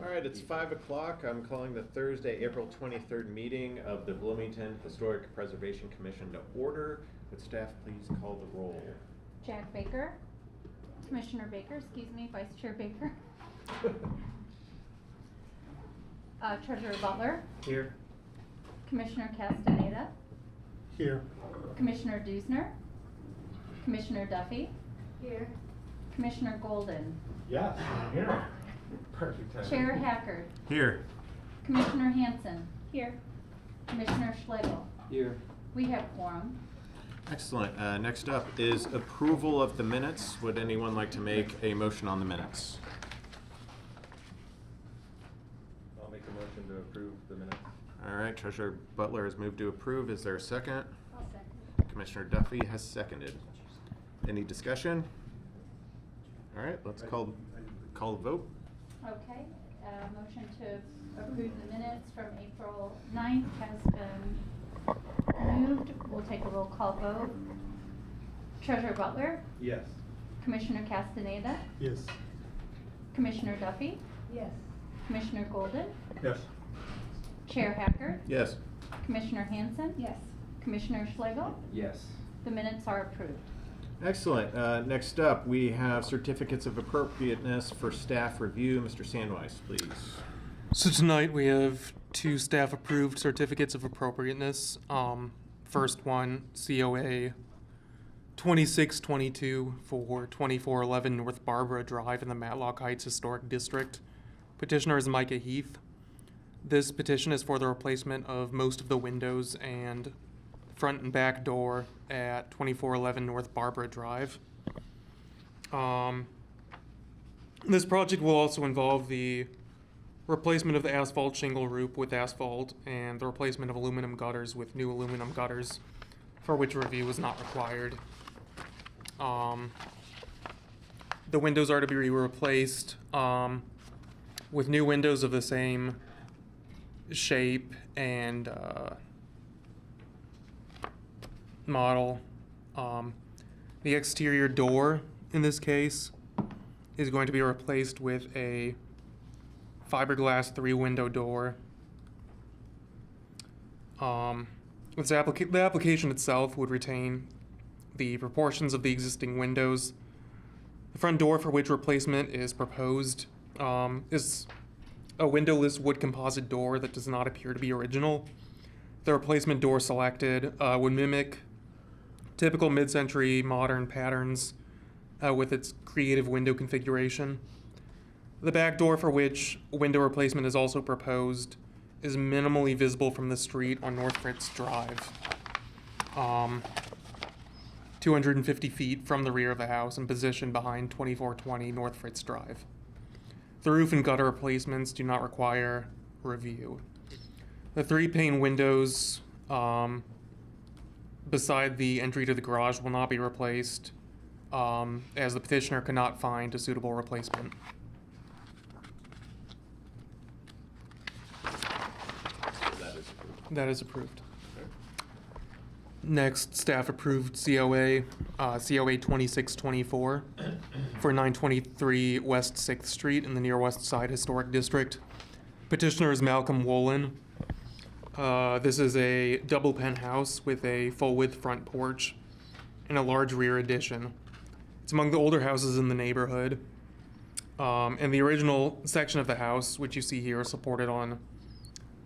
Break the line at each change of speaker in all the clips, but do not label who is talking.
All right, it's 5 o'clock. I'm calling the Thursday, April 23rd meeting of the Bloomington Historic Preservation Commission to order. Would staff please call the roll?
Jack Baker, Commissioner Baker, Vice Chair Baker. Treasurer Butler.
Here.
Commissioner Castaneda.
Here.
Commissioner Dusner. Commissioner Duffy.
Here.
Commissioner Golden.
Yes, I'm here. Perfect time.
Chair Hackard.
Here.
Commissioner Hanson.
Here.
Commissioner Schlegel.
Here.
We have quorum.
Excellent. Next up is approval of the minutes. Would anyone like to make a motion on the minutes?
I'll make a motion to approve the minutes.
All right, Treasurer Butler has moved to approve. Is there a second?
I'll second.
Commissioner Duffy has seconded. Any discussion? All right, let's call the vote.
Okay, motion to approve the minutes from April 9th has been moved. We'll take a roll call vote. Treasurer Butler.
Yes.
Commissioner Castaneda.
Yes.
Commissioner Duffy.
Yes.
Commissioner Golden.
Yes.
Chair Hackard.
Yes.
Commissioner Hanson.
Yes.
Commissioner Schlegel.
Yes.
The minutes are approved.
Excellent. Next up, we have certificates of appropriateness for staff review. Mr. Sandweiss, please.
So tonight we have two staff-approved certificates of appropriateness. First one, COA 2622 for 2411 North Barbara Drive in the Matlock Heights Historic District. Petitioner is Micah Heath. This petition is for the replacement of most of the windows and front and back door at 2411 North Barbara Drive. This project will also involve the replacement of the asphalt shingle roof with asphalt and the replacement of aluminum gutters with new aluminum gutters, for which review is not required. The windows are to be replaced with new windows of the same shape and model. The exterior door in this case is going to be replaced with a fiberglass 3-window door. The application itself would retain the proportions of the existing windows. The front door for which replacement is proposed is a windowless wood composite door that does not appear to be original. The replacement door selected would mimic typical mid-century modern patterns with its creative window configuration. The back door for which window replacement is also proposed is minimally visible from the street on North Fritz Drive, 250 feet from the rear of the house and positioned behind 2420 North Fritz Drive. The roof and gutter replacements do not require review. The 3-pane windows beside the entry to the garage will not be replaced, as the petitioner cannot find a suitable replacement. That is approved.
Okay.
Next, staff approved COA 2624 for 923 West 6th Street in the Near West Side Historic District. Petitioner is Malcolm Wolin. This is a double penthouse with a full-width front porch and a large rear addition. It's among the older houses in the neighborhood. And the original section of the house, which you see here, is supported on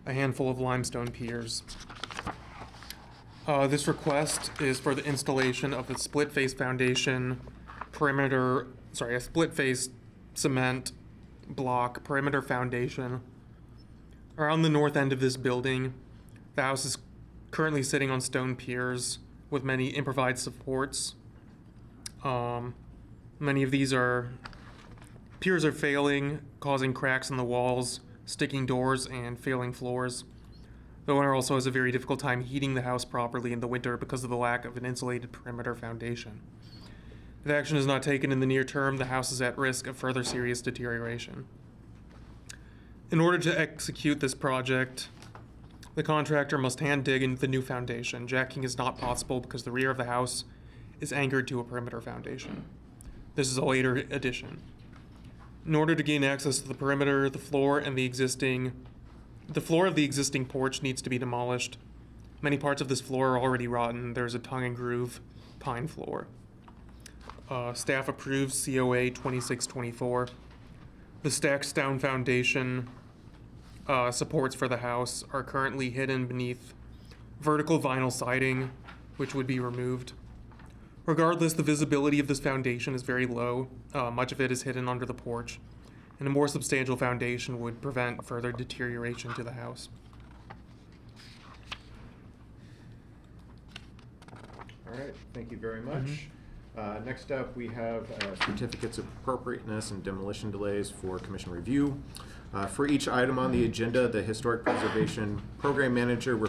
a handful of limestone piers. This request is for the installation of the split-face foundation a split-face cement block perimeter foundation around the north end of this building. The house is currently sitting on stone piers with many improvised supports. Many of these piers are failing, causing cracks in the walls, sticking doors, and failing floors. The owner also has a very difficult time heating the house properly in the winter because of the lack of an insulated perimeter foundation. If action is not taken in the near term, the house is at risk of further serious deterioration. In order to execute this project, the contractor must hand dig into the new foundation. Jacking is not possible because the rear of the house is anchored to a perimeter foundation. This is a later addition. In order to gain access to the perimeter, the floor of the existing porch needs to be demolished. Many parts of this floor are already rotten. There's a tongue and groove pine floor. Staff approves COA 2624. The stacked stone foundation supports for the house are currently hidden beneath vertical vinyl siding, which would be removed. Regardless, the visibility of this foundation is very low. Much of it is hidden under the porch, and a more substantial foundation would prevent further deterioration to the house.
All right, thank you very much. Next up, we have certificates of appropriateness and demolition delays for commission review. For each item on the agenda, the Historic Preservation Program Manager will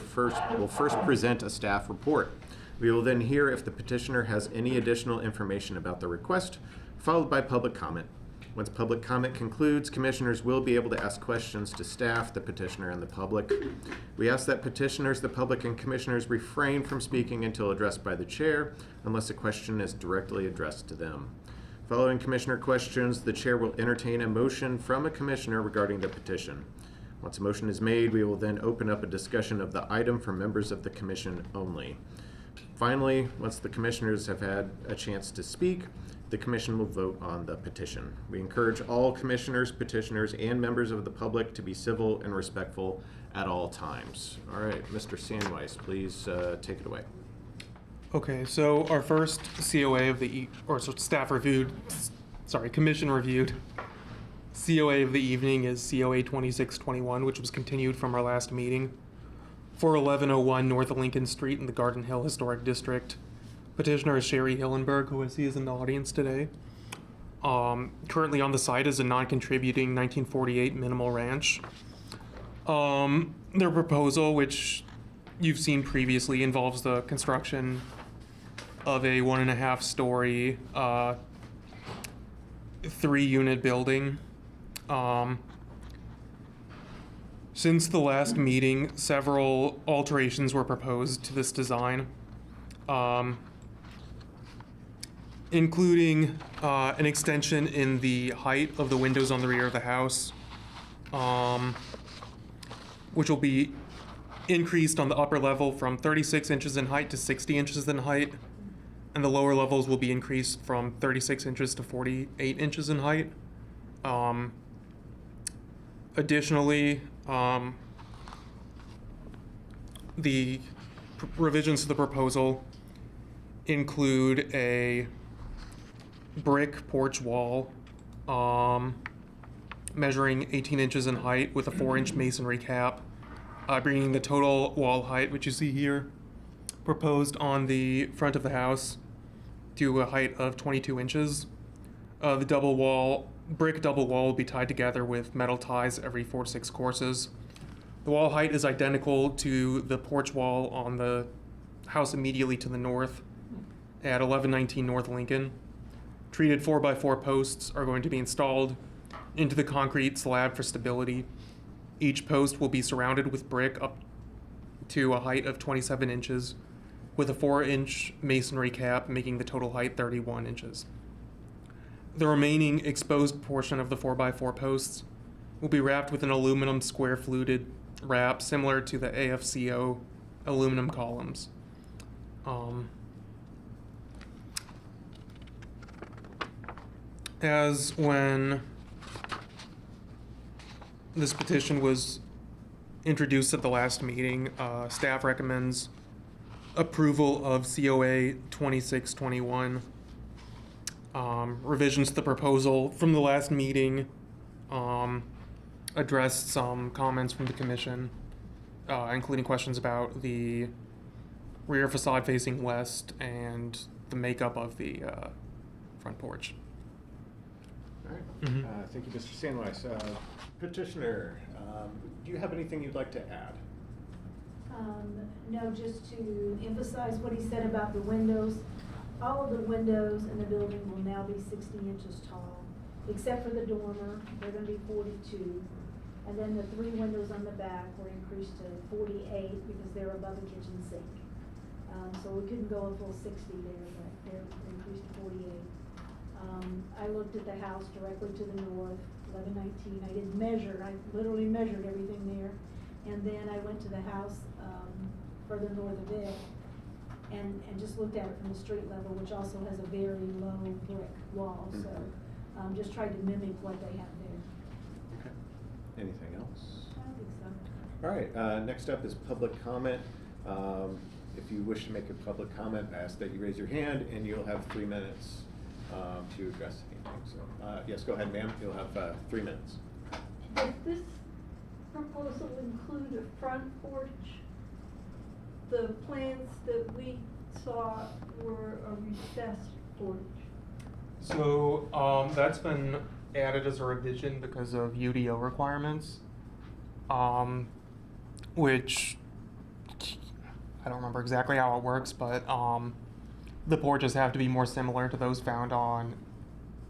first present a staff report. We will then hear if the petitioner has any additional information about the request, followed by public comment. Once public comment concludes, commissioners will be able to ask questions to staff, the petitioner, and the public. We ask that petitioners, the public, and commissioners refrain from speaking until addressed by the chair, unless a question is directly addressed to them. Following commissioner questions, the chair will entertain a motion from a commissioner regarding the petition. Once a motion is made, we will then open up a discussion of the item for members of the commission only. Finally, once the commissioners have had a chance to speak, the commission will vote on the petition. We encourage all commissioners, petitioners, and members of the public to be civil and respectful at all times. All right, Mr. Sandweiss, please take it away.
Okay, so our first COA of commission reviewed COA of the evening is COA 2621, which was continued from our last meeting. For 1101 North Lincoln Street in the Garden Hill Historic District. Petitioner is Sherry Hillenberg, who I see is in the audience today. Currently on the site is a non-contributing 1948 minimal ranch. Their proposal, which you've seen previously, involves the construction of a 1.5-story, 3-unit building. Since the last meeting, several alterations were proposed to this design, including an extension in the height of the windows on the rear of the house, which will be increased on the upper level from 36 inches in height to 60 inches in height, and the lower levels will be increased from 36 inches to 48 inches in height. Additionally, the revisions to the proposal include a brick porch wall measuring 18 inches in height with a 4-inch masonry cap, bringing the total wall height, which you see here, proposed on the front of the house to a height of 22 inches. The brick double wall will be tied together with metal ties every 4 to 6 courses. The wall height is identical to the porch wall on the house immediately to the north at 1119 North Lincoln. Treated 4x4 posts are going to be installed into the concrete slab for stability. Each post will be surrounded with brick up to a height of 27 inches with a 4-inch masonry cap, making the total height 31 inches. The remaining exposed portion of the 4x4 posts will be wrapped with an aluminum square fluted wrap similar to the AFCO aluminum columns. As when this petition was introduced at the last meeting, staff recommends approval of COA 2621. Revisions to the proposal from the last meeting addressed some comments from the commission, including questions about the rear facade facing west and the makeup of the front porch.
All right.
Mhm.
Thank you, Mr. Sandweiss. Petitioner, do you have anything you'd like to add?
No, just to emphasize what he said about the windows. All of the windows in the building will now be 60 inches tall, except for the dormer. They're going to be 42. And then the 3 windows on the back were increased to 48 because they're above the kitchen sink. So we couldn't go a full 60 there, but they're increased to 48. I looked at the house directly to the north, 1119. I didn't measure, I literally measured everything there. And then I went to the house further north of it and just looked at it from the street level, which also has a very low brick wall. So just tried to mimic what they have there.
Okay. Anything else?
I don't think so.
All right, next up is public comment. If you wish to make a public comment, I ask that you raise your hand and you'll have 3 minutes to address anything. So, yes, go ahead, ma'am. You'll have 3 minutes.
Does this proposal include a front porch? The plans that we saw were a recessed porch.
So that's been added as a revision because of UDO requirements, which I don't remember exactly how it works, but the porches have to be more similar to those found on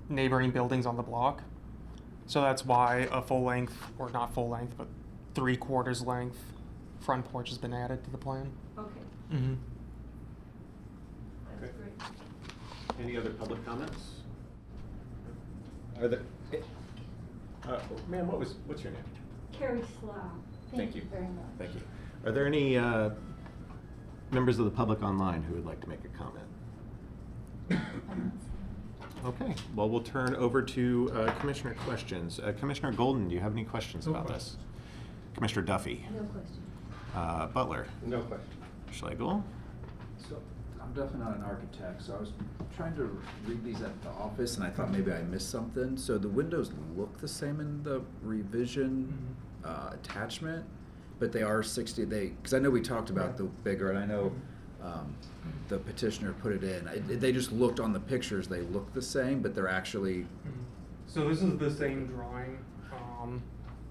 neighboring buildings on the block. So that's why a full length, or not full length, but 3/4 length front porch has been added to the plan.
Okay,
Mm-hmm.
that's
Okay.
great.
Any other public comments? Are there, ma'am, what's your name?
Carrie Slough.
Thank you.
very much.
Thank you. Are there any members of the public online who would like to make a comment? Okay, well, we'll turn over to Commissioner questions. Commissioner Golden, do you have any questions
No
about
questions.
this? Commissioner Duffy?
No question.
Butler?
No question.
Schlegel?
So, I'm definitely not an architect, so I was trying to read these at the office, and I thought maybe I missed something. So the windows look the same in the revision attachment, but they are 60. Because I know we talked about the bigger, and I know the petitioner put it in. They just looked on the pictures; they look the same, but they're actually.
So this is the same drawing.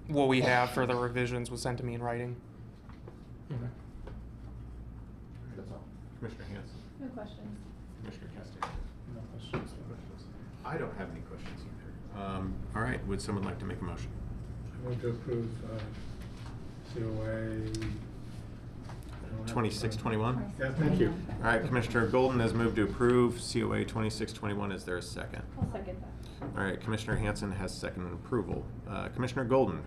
What we have for the revisions was sent to me in writing.
That's all.
Commissioner Hanson?
No questions.
Commissioner Castañeda?
No questions.
I don't have any questions either. All right, would someone like to make a motion?
I move to approve COA.
2621?
Yeah, thank you.
All right, Commissioner Golden has moved to approve COA 2621. Is there a second?
I'll second that.
All right, Commissioner Hanson has second approval. Commissioner Golden,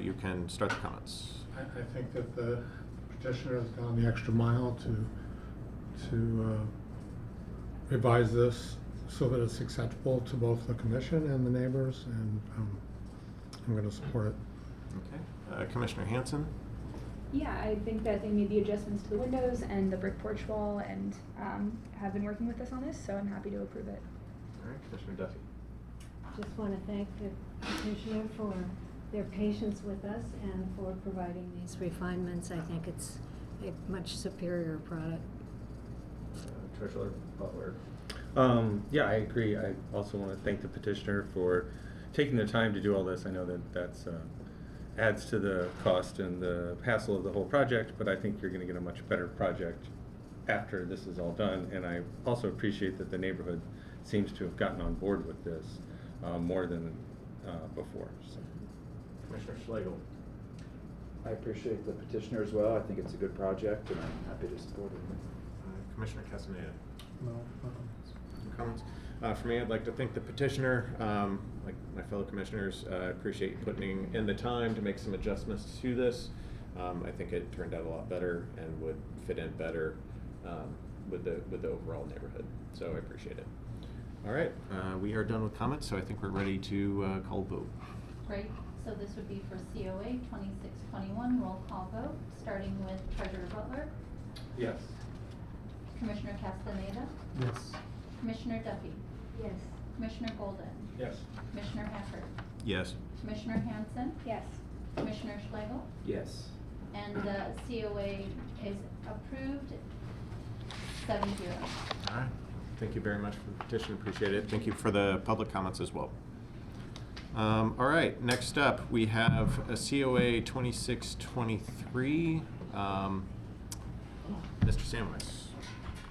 you can start the comments.
I think that the petitioner has gone the extra mile to revise this so that it's acceptable to both the commission and the neighbors, and I'm going to support it.
Okay, Commissioner Hanson?
Yeah, I think that they made the adjustments to the windows and the brick porch wall and have been working with us on this, so I'm happy to approve it.
All right, Commissioner Duffy?
Just want to thank the petitioner for their patience with us and for providing these refinements. I think it's a much superior product.
Treasurer Butler. Yeah, I agree. I also want to thank the petitioner for taking the time to do all this. I know that that's adds to the cost and the hassle of the whole project, but I think you're going to get a much better project after this is all done. And I also appreciate that the neighborhood seems to have gotten on board with this more than before. So.
Commissioner Schlegel?
I appreciate the petitioner as well. I think it's a good project, and I'm happy to support it.
Commissioner Castaneda?
No,
Comments? For me, I'd like to thank the petitioner, like my fellow commissioners, appreciate you putting in the time to make some adjustments to this. I think it turned out a lot better and would fit in better with the overall neighborhood. So I appreciate it. All right, we are done with comments, so I think we're ready to call vote.
Great, so this would be for COA 2621, roll call vote, starting with Treasurer Butler,
Yes.
Commissioner Castaneda,
yes.
Commissioner Duffy,
Yes.
Commissioner Golden,
Yes.
Commissioner Hacker,
Yes.
Commissioner Hanson,
Yes.
Commissioner Schlegel,
Yes.
and the COA is approved 7-0.
All right. Thank you very much for the petition. Appreciate it. Thank you for the public comments as well. All right. Next up, we have a COA 2623. Mr. Samwise.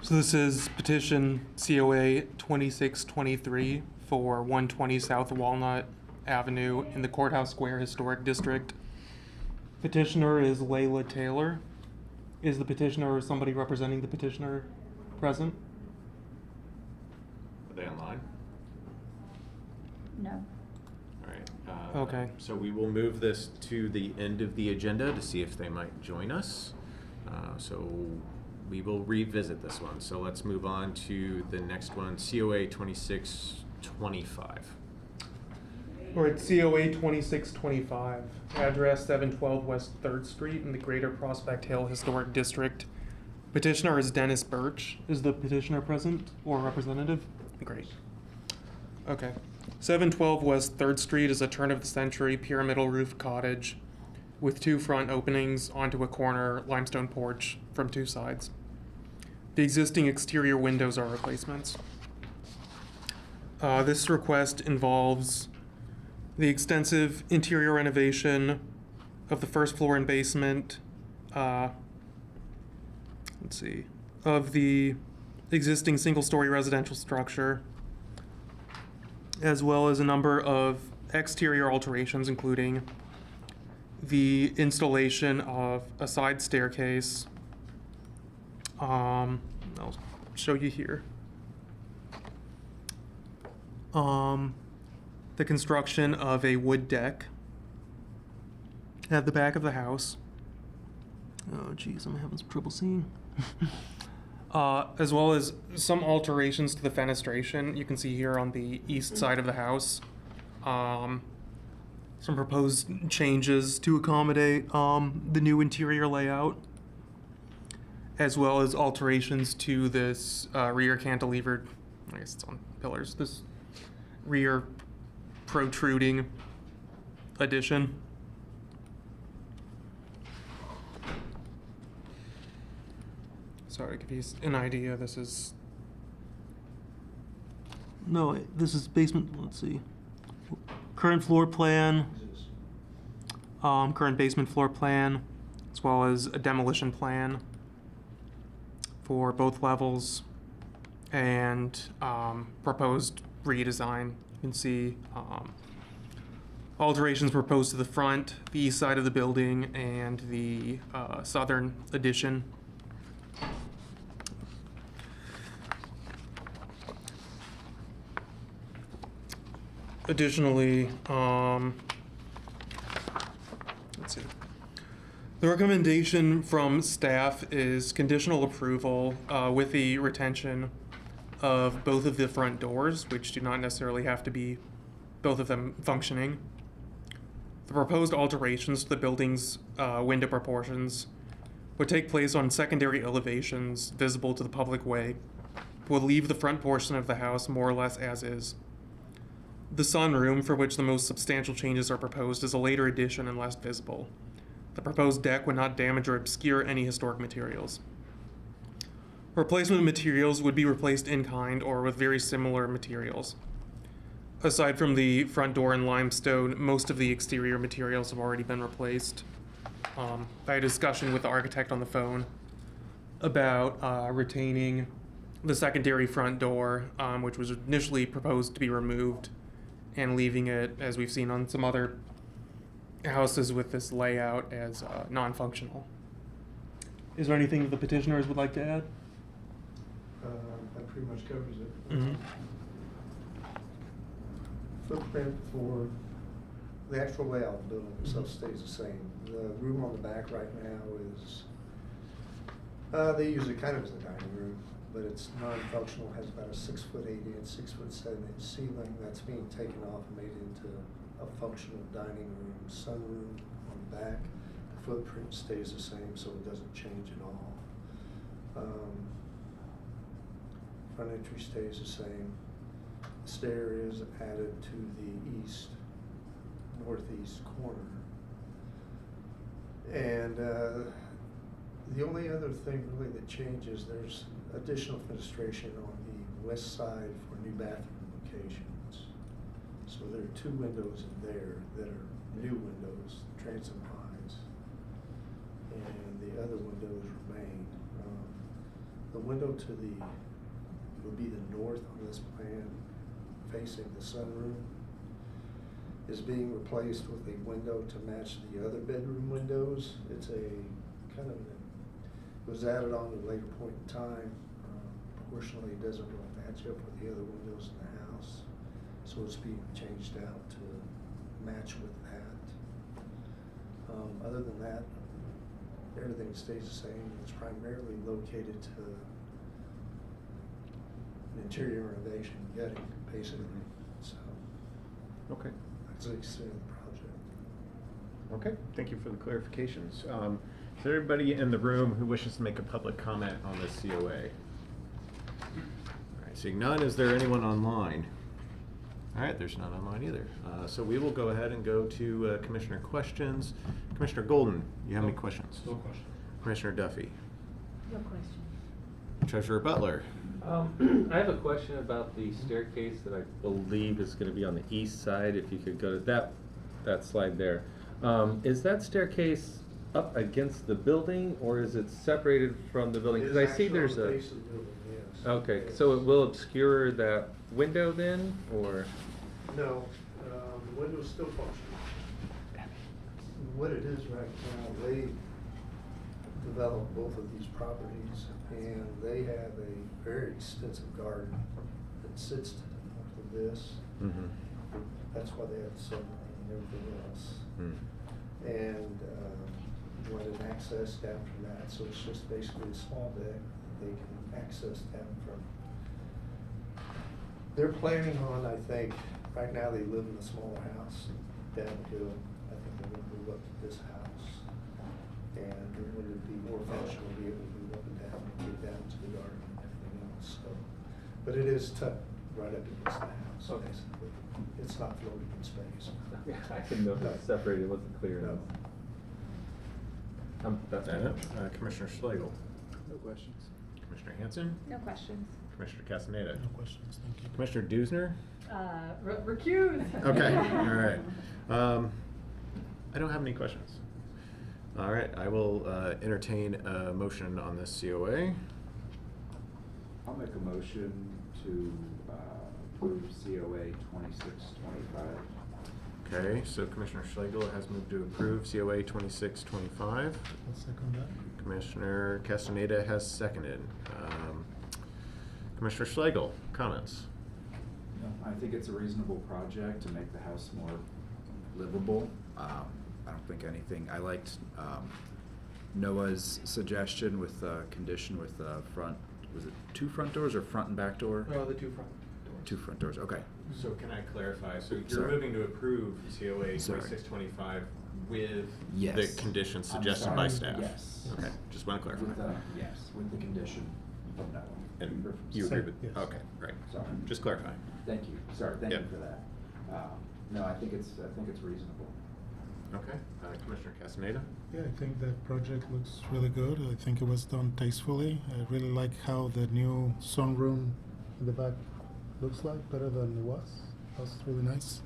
So this is petition COA 2623 for 120 South Walnut Avenue in the Courthouse Square Historic District. Petitioner is Layla Taylor. Is the petitioner or somebody representing the petitioner present?
Are they online?
No.
All right.
Okay.
So we will move this to the end of the agenda to see if they might join us. So we will revisit this one. So let's move on to the next one, COA 2625.
We're at COA 2625, address 712 West 3rd Street in the Greater Prospect Hill Historic District. Petitioner is Dennis Birch. Is the petitioner present or representative? Great. Okay. 712 West 3rd Street is a turn-of-the-century pyramidal roof cottage with 2 front openings onto a corner limestone porch from 2 sides. The existing exterior windows are replacements. This request involves the extensive interior renovation of the first floor and basement, of the existing single-story residential structure, as well as a number of exterior alterations, including the installation of a side staircase. I'll show you here. The construction of a wood deck at the back of the house. Oh, geez, I'm having some trouble seeing. As well as some alterations to the fenestration. You can see here on the east side of the house. Some proposed changes to accommodate the new interior layout, as well as alterations to this rear cantilevered, I guess it's on pillars, this rear protruding addition. Sorry to give you an idea, this is basement, let's see. Current floor plan, current basement floor plan, as well as a demolition plan for both levels, and proposed redesign. You can see alterations proposed to the front, the east side of the building, and the southern addition. Additionally, let's see. The recommendation from staff is conditional approval with the retention of both of the front doors, which do not necessarily have to be both of them functioning. The proposed alterations to the building's window proportions would take place on secondary elevations visible to the public way, will leave the front portion of the house more or less as is. The sunroom, for which the most substantial changes are proposed, is a later addition and less visible. The proposed deck would not damage or obscure any historic materials. Replacement materials would be replaced in kind or with very similar materials. Aside from the front door in limestone, most of the exterior materials have already been replaced. I had a discussion with the architect on the phone about retaining the secondary front door, which was initially proposed to be removed, and leaving it, as we've seen on some other houses with this layout, as non-functional. Is there anything that the petitioners would like to add?
That pretty much covers it.
Mm-hmm.
Footprint for the actual layout of the building itself stays the same. The room on the back right now is, they use it kind of as a dining room, but it's non-functional, has about a 6'8" 6'7" ceiling that's being taken off and made into a functional dining room, sunroom on the back. The footprint stays the same, so it doesn't change at all. Front entry stays the same. The stair is added to the northeast corner. And the only other thing really that changes, there's additional fenestration on the west side for new bathroom locations. So there are 2 windows in there that are new windows, transom highs, and the other windows remain. The window to the would be the north on this plan, facing the sunroom, is being replaced with a window to match the other bedroom windows. It's a kind of, it was added on at a later point in time. Proportionally, it doesn't really match up with the other windows in the house. So it's being changed out to match with that. Other than that, everything stays the same. It's primarily located to an interior renovation, gutting, basically. So
Okay.
that's the extent of the project.
Okay, thank you for the clarifications. Is there anybody in the room who wishes to make a public comment on this COA? All right, seeing none, is there anyone online? All right, there's none online either. So we will go ahead and go to Commissioner questions. Commissioner Golden, you have any questions?
No question.
Commissioner Duffy.
No question.
Treasurer Butler.
I have a question about the staircase that I believe is going to be on the east side. If you could go to that slide there. Is that staircase up against the building, or is it separated from the building? Because I see there's a.
Base of the building, yes.
Okay, so it will obscure that window then, or?
No, the window's still functional. What it is right now, they developed both of these properties, and they have a very extensive garden that sits to the north of this.
Mm-hmm.
That's why they have the submarine and everything else.
Mm.
And wanted access down from that, so it's just basically a small deck that they can access down from. They're planning on, I think, right now they live in a smaller house down the hill. I think they're gonna move up to this house. And when it'd be more functional, be able to move up and down and get down to the garden and everything else, so. But it is tucked right up against the house,
Okay.
basically. It's not floating in space.
I didn't know if it was separated, it wasn't clear.
No.
That's my
That it?
question.
Commissioner Schlegel.
No questions.
Commissioner Hanson.
No questions.
Commissioner Castaneda.
No questions, thank you.
Commissioner Dusner.
Recuse.
Okay, all right. I don't have any questions. All right, I will entertain a motion on this COA.
I'll make a motion to approve COA 2625.
Okay, so Commissioner Schlegel has moved to approve COA 2625.
I'll second that.
Commissioner Castaneda has seconded. Commissioner Schlegel, comments?
I think it's a reasonable project to make the house more livable. I don't think anything, I liked Noah's suggestion with condition with front, was it 2 front doors or front and back door?
The two front doors.
2 front doors, okay.
So can I clarify? So you're
Sorry.
moving to approve COA
Sorry.
2625 with
Yes.
the conditions
I'm
suggested
sorry.
by staff?
Yes.
Okay, just want to clarify.
With, yes, with the condition of no.
And you agree with,
Yes.
okay, right.
Sorry.
Just clarifying.
Thank you, sorry, thank you
Yep.
for that. No, I think it's reasonable.
Okay, Commissioner Castaneda?
Yeah, I think the project looks really good. I think it was done tastefully. I really like how the new sunroom in the back looks like, better than it was. That's really nice.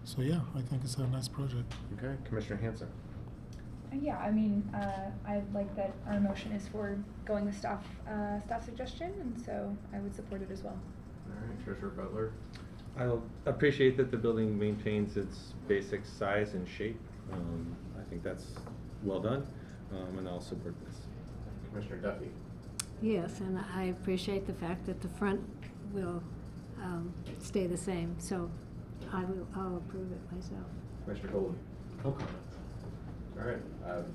So yeah, I think it's a nice project.
Okay, Commissioner Hanson?
Yeah, I mean, I like that our motion is for going with staff suggestion, and so I would support it as well.
All right, Treasurer Butler?
I appreciate that the building maintains its basic size and shape. I think that's well done, and I'll support this.
Commissioner Duffy?
Yes, and I appreciate the fact that the front will stay the same, so I'll approve it myself.
Commissioner Golden? No comment. All right,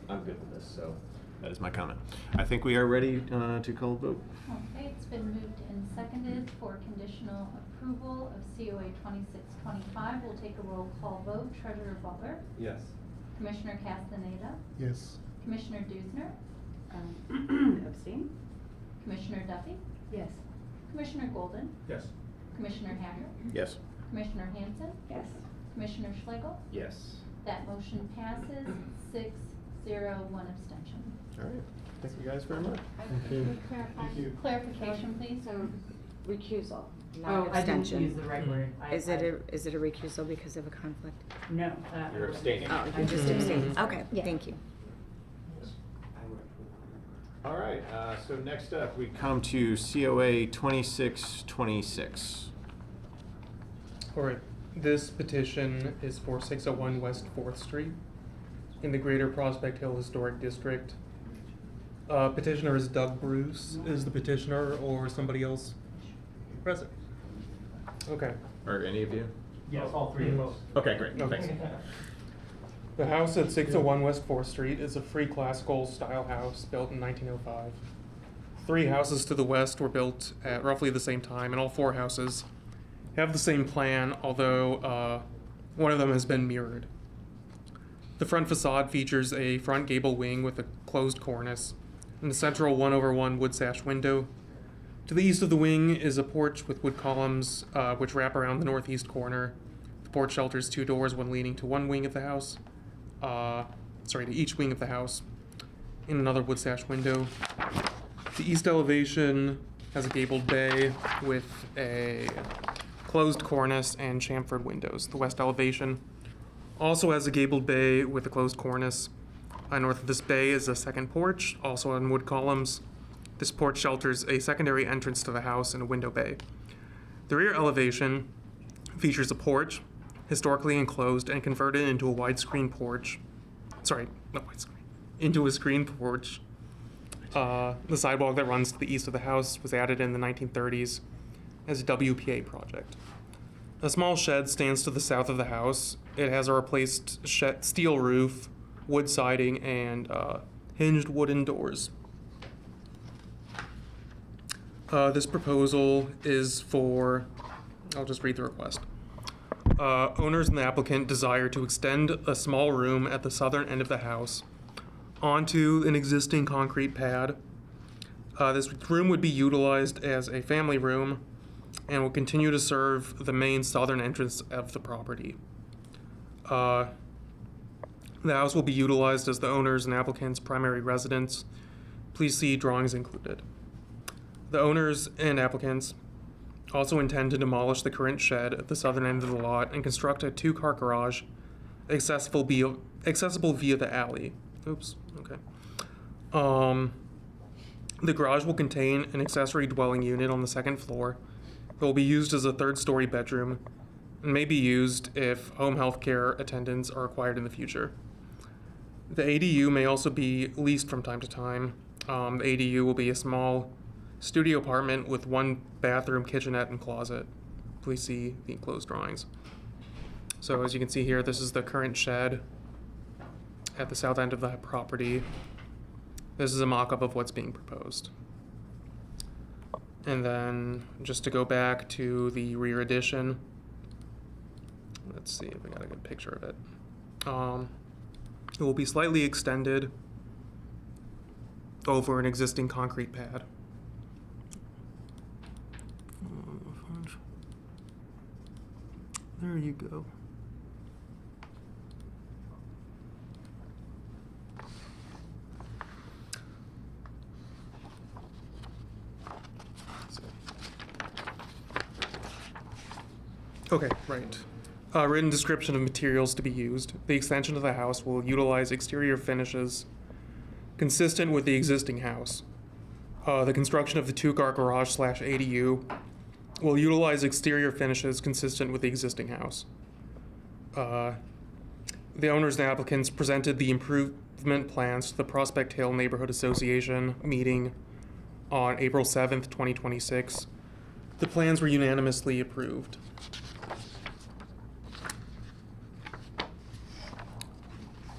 I'm good with this, so that is my comment. I think we are ready to call a vote.
Okay, it's been moved and seconded for conditional approval of COA 2625. We'll take a roll call vote. Treasurer Butler,
Yes.
Commissioner Castaneda,
Yes.
Commissioner Dusner,
Abstain?
Commissioner Duffy,
Yes.
Commissioner Golden,
Yes.
Commissioner Hager,
Yes.
Commissioner Hanson,
Yes.
Commissioner Schlegel.
Yes.
That motion passes 6-0, 1 abstention.
All right, thank you guys very much.
Thank you.
Thank you.
Clarification, please.
So recusal,
Oh,
not
I didn't
abstention.
use the right word.
Is it a recusal because of a conflict?
No.
You're abstaining.
Oh, you're just abstaining. Okay,
Yeah.
thank you.
All right, so next up, we come to COA 2626.
All right, this petition is for 601 West 4th Street in the Greater Prospect Hill Historic District. Petitioner is Doug Bruce. Is the petitioner or somebody else present? Okay.
Or any of you?
Yes, all three of us.
Okay, great, thanks.
The house at 601 West 4th Street is a free classical style house built in 1905. 3 houses to the west were built at roughly the same time, and all 4 houses have the same plan, although one of them has been mirrored. The front facade features a front gable wing with a closed cornice and a central 1/1 wood sash window. To the east of the wing is a porch with wood columns which wrap around the northeast corner. The porch shelters 2 doors, one leading to one wing of the house. To each wing of the house, and another wood sash window. The east elevation has a gabled bay with a closed cornice and chamfered windows. The west elevation also has a gabled bay with a closed cornice. North of this bay is a second porch, also on wood columns. This porch shelters a secondary entrance to the house and a window bay. The rear elevation features a porch, historically enclosed and converted into a widescreen porch. Into a screen porch. The sidewalk that runs to the east of the house was added in the 1930s as a WPA project. A small shed stands to the south of the house. It has a replaced steel roof, wood siding, and hinged wooden doors. This proposal is for, I'll just read the request. Owners and the applicant desire to extend a small room at the southern end of the house onto an existing concrete pad. This room would be utilized as a family room and will continue to serve the main southern entrance of the property. The house will be utilized as the owner's and applicant's primary residence. Please see drawings included. The owners and applicants also intend to demolish the current shed at the southern end of the lot and construct a 2-car garage accessible via the alley. Oops, okay. The garage will contain an accessory dwelling unit on the second floor that will be used as a 3rd-story bedroom and may be used if home health care attendants are required in the future. The ADU may also be leased from time to time. The ADU will be a small studio apartment with 1 bathroom, kitchenette, and closet. Please see the enclosed drawings. So as you can see here, this is the current shed at the south end of the property. This is a mock-up of what's being proposed. And then just to go back to the rear addition, let's see if we got a good picture of it. It will be slightly extended over an existing concrete pad. There you go. Okay, right. Written description of materials to be used. The extension of the house will utilize exterior finishes consistent with the existing house. The construction of the 2-car garage / ADU will utilize exterior finishes consistent with the existing house. The owners and applicants presented the improvement plans to the Prospect Hill Neighborhood Association meeting on April 7th, 2026. The plans were unanimously approved.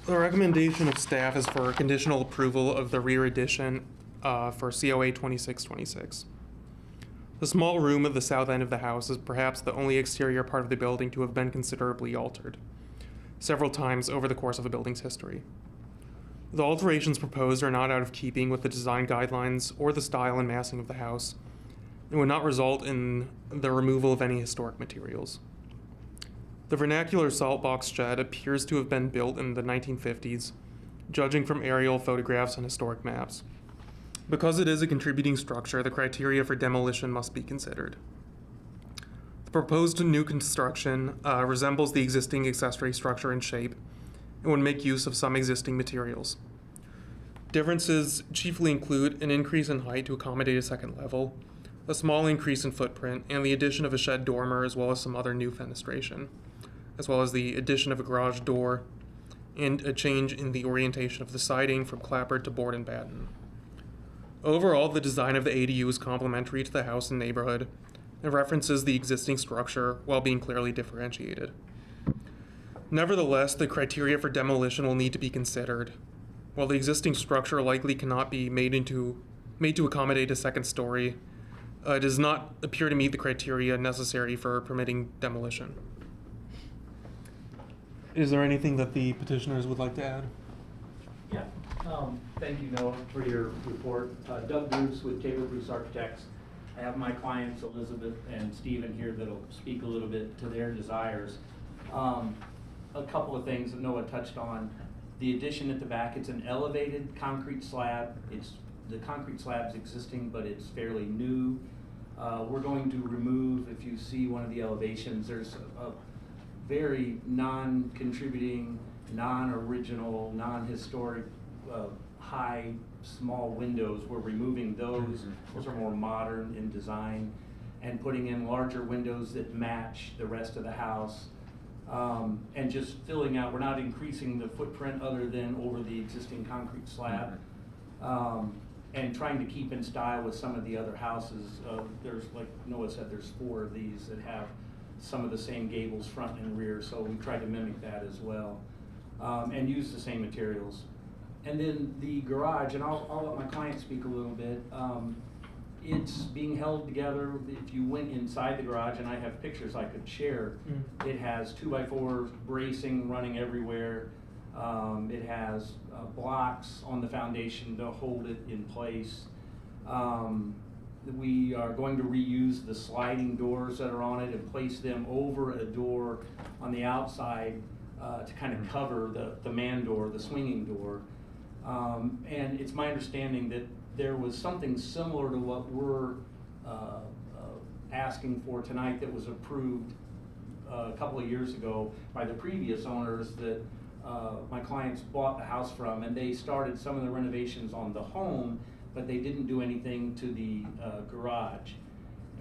The recommendation of staff is for conditional approval of the rear addition for COA 2626. The small room at the south end of the house is perhaps the only exterior part of the building to have been considerably altered several times over the course of the building's history. The alterations proposed are not out of keeping with the design guidelines or the style and massing of the house, and would not result in the removal of any historic materials. The vernacular salt box shed appears to have been built in the 1950s, judging from aerial photographs and historic maps. Because it is a contributing structure, the criteria for demolition must be considered. The proposed new construction resembles the existing accessory structure in shape and would make use of some existing materials. Differences chiefly include an increase in height to accommodate a second level, a small increase in footprint, and the addition of a shed dormer as well as some other new fenestration, as well as the addition of a garage door and a change in the orientation of the siding from clapboard to board and batten. Overall, the design of the ADU is complementary to the house and neighborhood, and references the existing structure while being clearly differentiated. Nevertheless, the criteria for demolition will need to be considered. While the existing structure likely cannot be made to accommodate a second story, it does not appear to meet the criteria necessary for permitting demolition. Is there anything that the petitioners would like to add?
Yeah, thank you, Noah, for your report. Doug Bruce with Taylor Bruce Architects. I have my clients, Elizabeth and Stephen here, that'll speak a little bit to their desires. A couple of things that Noah touched on. The addition at the back, it's an elevated concrete slab. The concrete slab's existing, but it's fairly new. We're going to remove, if you see one of the elevations, there's a very non-contributing, non-original, non-historic, high, small windows. We're removing those. Those are more modern in design, and putting in larger windows that match the rest of the house. And just filling out, we're not increasing the footprint other than over the existing concrete slab. And trying to keep in style with some of the other houses. There's, like Noah said, there's 4 of these that have some of the same gables front and rear, so we try to mimic that as well. And use the same materials. And then the garage, and I'll let my client speak a little bit. It's being held together. If you went inside the garage, and I have pictures I could share, it has 2x4 bracing running everywhere. It has blocks on the foundation to hold it in place. We are going to reuse the sliding doors that are on it and place them over a door on the outside to kind of cover the man door, the swinging door. And it's my understanding that there was something similar to what we're asking for tonight that was approved a couple of years ago by the previous owners that my clients bought the house from, and they started some of the renovations on the home, but they didn't do anything to the garage.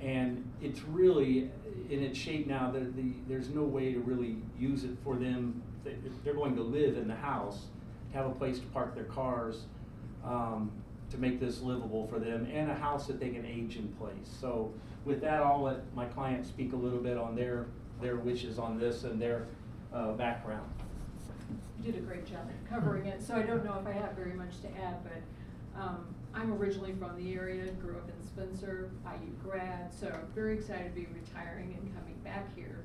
And it's really in its shape now. There's no way to really use it for them. They're going to live in the house, have a place to park their cars, to make this livable for them, and a house that they can age in place. So with that, I'll let my client speak a little bit on their wishes on this and their background.
You did a great job covering it, so I don't know if I have very much to add, but I'm originally from the area, grew up in Spencer, IU grad, so I'm very excited to be retiring and coming back here.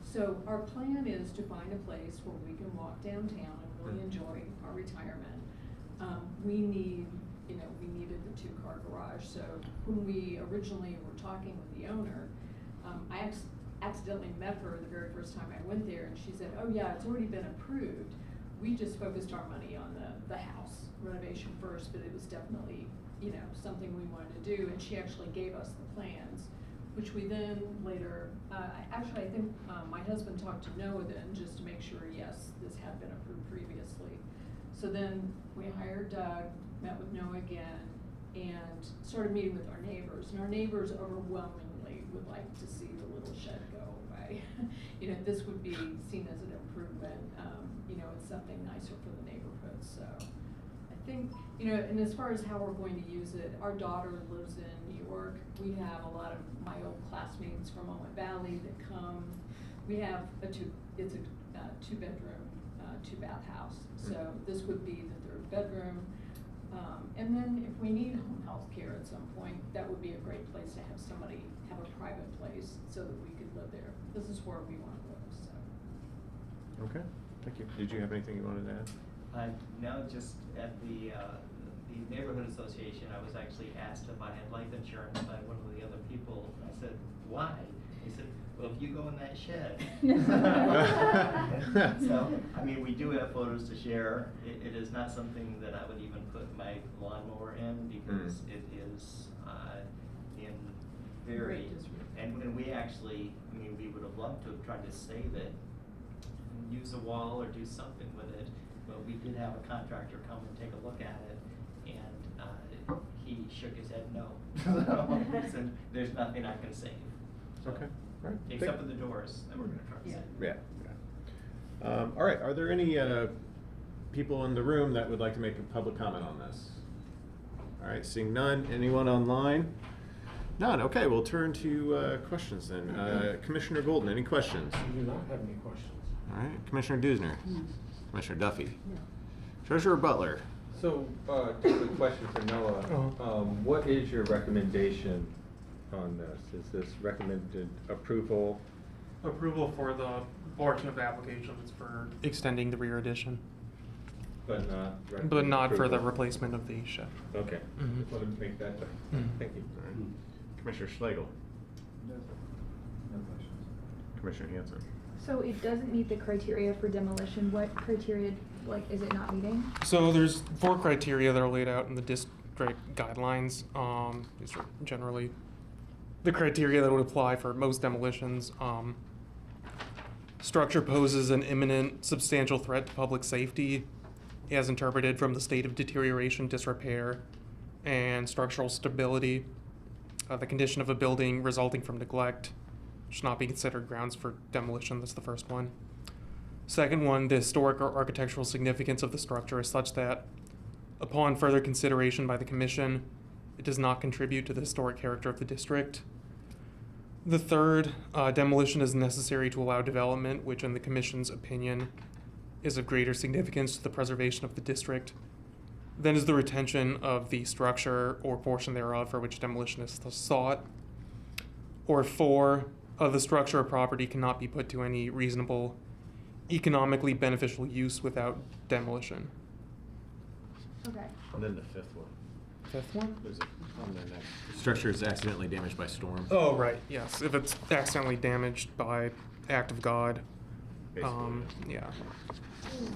So our plan is to find a place where we can walk downtown and really enjoy our retirement. We needed the 2-car garage, so when we originally were talking with the owner, I accidentally met her the very first time I went there, and she said, oh yeah, it's already been approved. We just focused our money on the house renovation first, but it was definitely, something we wanted to do, and she actually gave us the plans, which we then later, I think my husband talked to Noah then just to make sure, yes, this had been approved previously. So then we hired Doug, met with Noah again, and started meeting with our neighbors. And our neighbors overwhelmingly would like to see the little shed go away. This would be seen as an improvement. It's something nicer for the neighborhood. So I think, and as far as how we're going to use it, our daughter lives in New York. We have a lot of my old classmates from Ojai Valley that come. We have it's a 2-bedroom, 2-bath house. So this would be the 3rd bedroom. And then if we need home health care at some point, that would be a great place to have somebody have a private place so that we could live there. This is where we want to live, so.
Okay, thank you. Did you have anything you wanted to add?
No, just at the neighborhood association, I was actually asked if I had life insurance by one of the other people. I said, why? He said, well, if you go in that shed. So, we do have photos to share. It is not something that I would even put my lawnmower in because it is in very, and we actually, we would have loved to have tried to save it and use a wall or do something with it, but we did have a contractor come and take a look at it, and he shook his head no. So he said, there's nothing I can save. So,
okay. All right.
Except for the doors that we're going to try to save.
Yeah. All right. Are there any people in the room that would like to make a public comment on this? All right. Seeing none. Anyone online? None. Okay, we'll turn to questions then. Commissioner Golden, any questions?
I do not have any questions.
All right. Commissioner Dusner? Commissioner Duffy? Treasurer Butler?
So, just a question for Noah. What is your recommendation on this? Is this recommended approval?
Approval for the portion of the application that's for extending the rear addition,
But not recommended
but not for the
approval?
replacement of the shed.
Okay,
Mhm.
just wanted to make that clear.
Mhm.
Thank you.
All right. Commissioner Schlegel?
No questions.
Commissioner Hanson?
So it doesn't meet the criteria for demolition. What criteria, like, is it not meeting?
So there's 4 criteria that are laid out in the district guidelines. These are generally the criteria that would apply for most demolitions. Structure poses an imminent substantial threat to public safety as interpreted from the state of deterioration, disrepair, and structural stability. The condition of a building resulting from neglect should not be considered grounds for demolition. That's the first one. Second one, the historic or architectural significance of the structure is such that, upon further consideration by the commission, it does not contribute to the historic character of the district. The third, demolition is necessary to allow development, which in the commission's opinion is of greater significance to the preservation of the district than is the retention of the structure or portion thereof for which demolition is sought. Or 4, the structure or property cannot be put to any reasonable, economically beneficial use without demolition.
Okay.
And then the fifth one.
Fifth one?
There's it on there next. Structure is accidentally damaged by storm.
Oh, right, yes. If it's accidentally damaged by act of God.
Basically,
Yeah.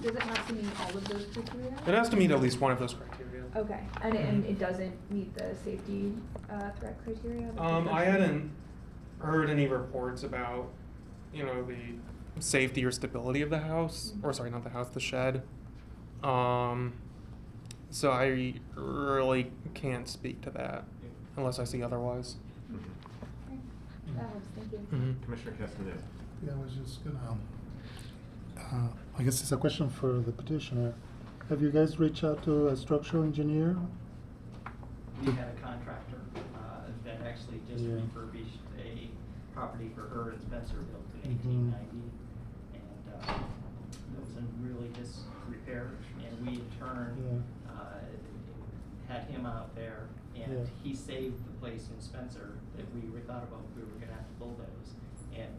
Does it have to meet all of those criteria?
It has to meet at least one of those criteria.
Okay, and it doesn't meet the safety threat criteria?
I hadn't heard any reports about, the safety or stability of the house, or sorry, not the house, the shed. So I really can't speak to that unless I see otherwise.
Okay. That helps, thank you.
Commissioner Castanet?
Yeah, I was just gonna, I guess it's a question for the petitioner. Have you guys reached out to a structural engineer?
We had a contractor that actually just
Yeah.
refurbished a property for her and Spencer built in
Mhm.
1890. And it was in really disrepair. And we in turn had him out there. And
Yeah.
he saved the place in Spencer that we were thought about we were going to have to bulldoze. And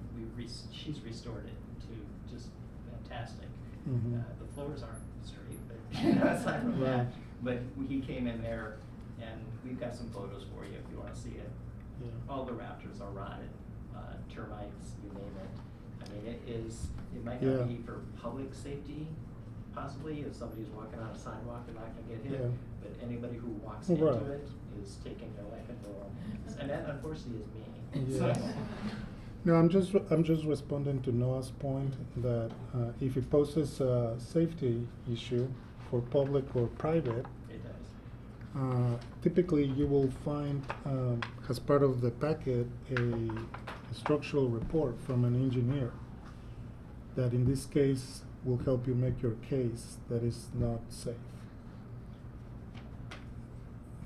she's restored it to just fantastic.
Mhm.
The floors aren't straight, but aside from that. But he came in there, and we've got some photos for you if you want to see it.
Yeah.
All the rafters are rotted, termites, you name it. I mean, it might
Yeah.
not be for public safety, possibly, if somebody's walking on a sidewalk, they're not gonna get hit.
Yeah.
But anybody who walks
Right.
into it is taking their life into their own hands. And that unfortunately is me.
Yeah. No, I'm just responding to Noah's point that if it poses a safety issue for public or private,
It does.
typically you will find as part of the packet a structural report from an engineer that in this case will help you make your case that is not safe.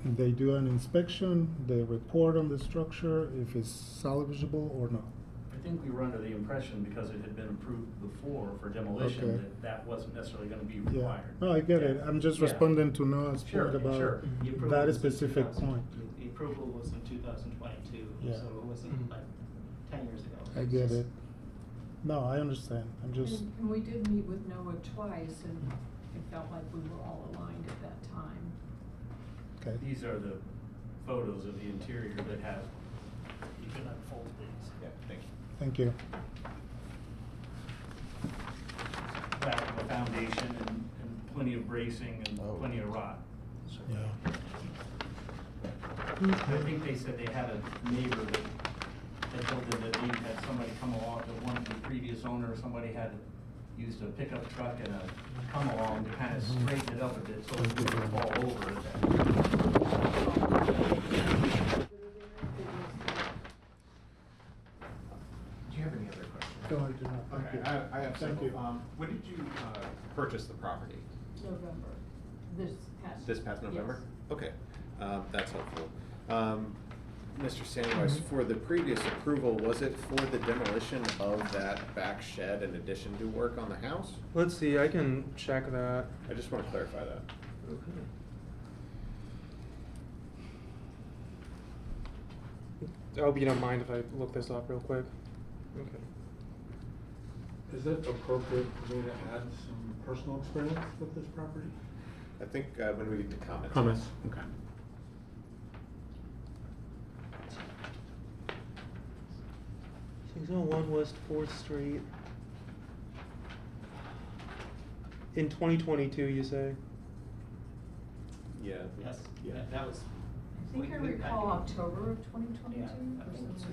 They do an inspection, they report on the structure if it's salvageable or not.
I think we were under the impression, because it had been approved before for demolition,
Okay.
that wasn't necessarily gonna be
Yeah,
required.
no, I get it.
Yeah.
I'm just
Yeah.
responding to Noah's
Sure,
point about
sure. The approval
that
was in
specific
2000
point.
The approval was in 2022,
Yeah.
so it wasn't
Mhm.
like 10 years ago.
I
It's
get
just-
it. No, I understand. I'm just,
And we did meet with Noah twice, and it felt like we were all aligned at that time.
okay.
These are the photos of the interior that have, you can unfold these.
Yeah, thank you.
Thank you.
Back of a foundation and plenty of bracing and
Oh.
plenty of rot. So
Yeah.
I think they said they had a neighbor that told them that they had somebody come along, that one of the previous owners, somebody had used a pickup truck and a come along to kind of straighten it up a bit so it wouldn't fall over it.
Do you have any other questions?
No, I do not. Thank
Okay,
you.
I have
Thank
several.
you.
When did you purchase the property?
November, this past.
This past November?
Yes.
Okay, that's helpful. Mr. Samuels, for the previous approval, was it for the demolition of that back shed in addition to work on the house?
Let's see, I can check that.
I just want to clarify that.
I hope you don't mind if I look this up real quick. Okay.
Is it appropriate for me to add some personal experience with this property?
I think when we get to comments.
Comments, okay.
She's on 1 West 4th Street. In 2022, you say?
Yeah.
Yes,
Yeah.
that was.
I think I recall October of 2022.
Let's see.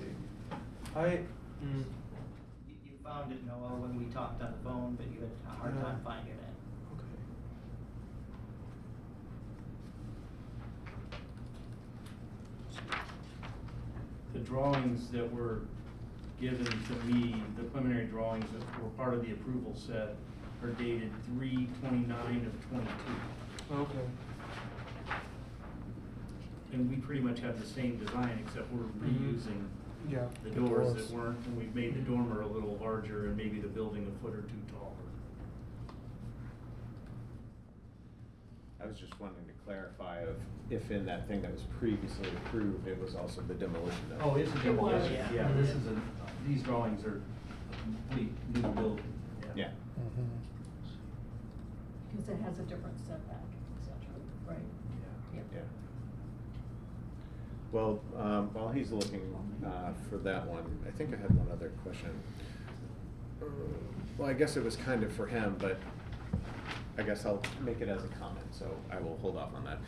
You found it, Noah, when we talked on the phone, but you had a hard time finding it.
The drawings that were given to me, the preliminary drawings that were part of the approval set, are dated 3/29 of 22.
Okay.
And we pretty much have the same design, except we're reusing
Yeah.
the doors that weren't, and we've made the dormer a little larger and maybe the building a foot or two taller.
I was just wanting to clarify if in that thing that was previously approved, it was also the demolition of.
Oh, it's a
It was,
demolition,
yeah.
yeah, this is these drawings are a complete new building.
Yeah.
Because it has a different setback, et cetera, right?
Yeah.
Yeah. Well, while he's looking for that one, I think I had one other question. Well, I guess it was kind of for him, but I guess I'll make it as a comment, so I will hold off on that.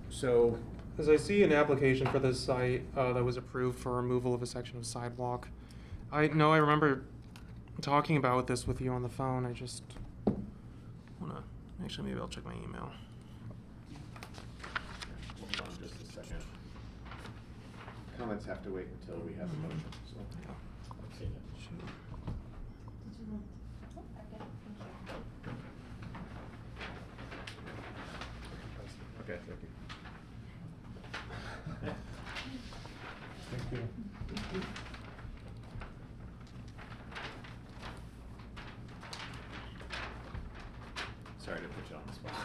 So,
As I see an application for this site that was approved for removal of a section of sidewalk. I remember talking about this with you on the phone. I just wanna, actually maybe I'll check my email.
hold on just a second. Comments have to wait until we have a motion, so.
Yeah.
Let's see it. Okay, thank you.
Thank you.
Sorry to put you on the spot.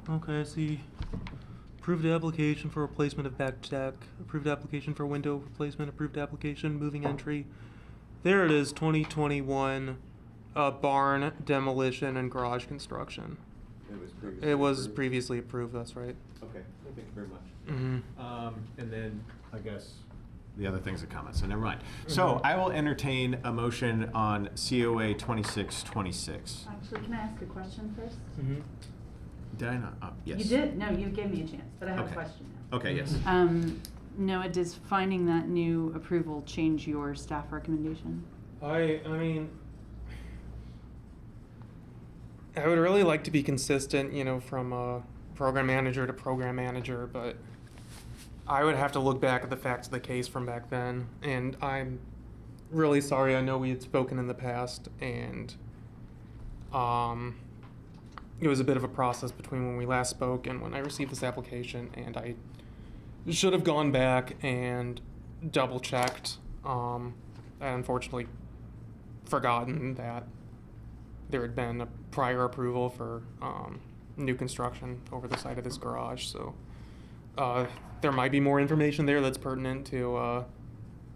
Okay, I see. Approved application for replacement of back deck, approved application for window replacement, approved application, moving entry. There it is, 2021, barn demolition and garage construction.
It was previously
It was
approved?
previously approved, that's right.
Okay, thank you very much.
Mhm.
And then, I guess, the other thing's a comment, so never mind. So I will entertain a motion on COA 2626.
Actually, can I ask a question first?
Mhm.
Did I not? Yes.
You did? No, you gave me a chance, but I have
Okay.
a question now.
Okay, yes.
Noah, does finding that new approval change your staff recommendation?
I mean, I would really like to be consistent, from program manager to program manager, but I would have to look back at the facts of the case from back then, and I'm really sorry. I know we had spoken in the past, and it was a bit of a process between when we last spoke and when I received this application, and I should have gone back and double checked. I unfortunately forgotten that there had been a prior approval for new construction over the side of this garage, so there might be more information there that's pertinent to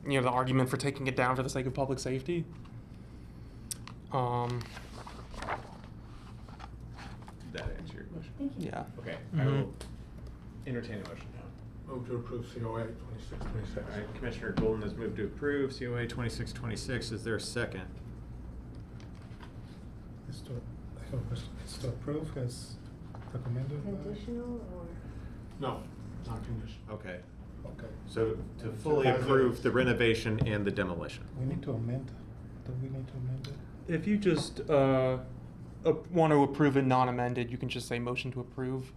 the argument for taking it down for the sake of public safety.
That answer your question?
Thank you.
Yeah.
Okay, I will entertain a motion now.
Move to approve COA 2626.
All right, Commissioner Golden has moved to approve COA 2626. Is there a second?
I have a question. Is to approve as recommended by?
Conditional or?
No. not conditional.
Okay.
Okay.
So to fully
As
approve
is.
the renovation and the demolition.
We need to amend. Do we need to amend it?
If you just want to approve it non-amended, you can just say motion to approve.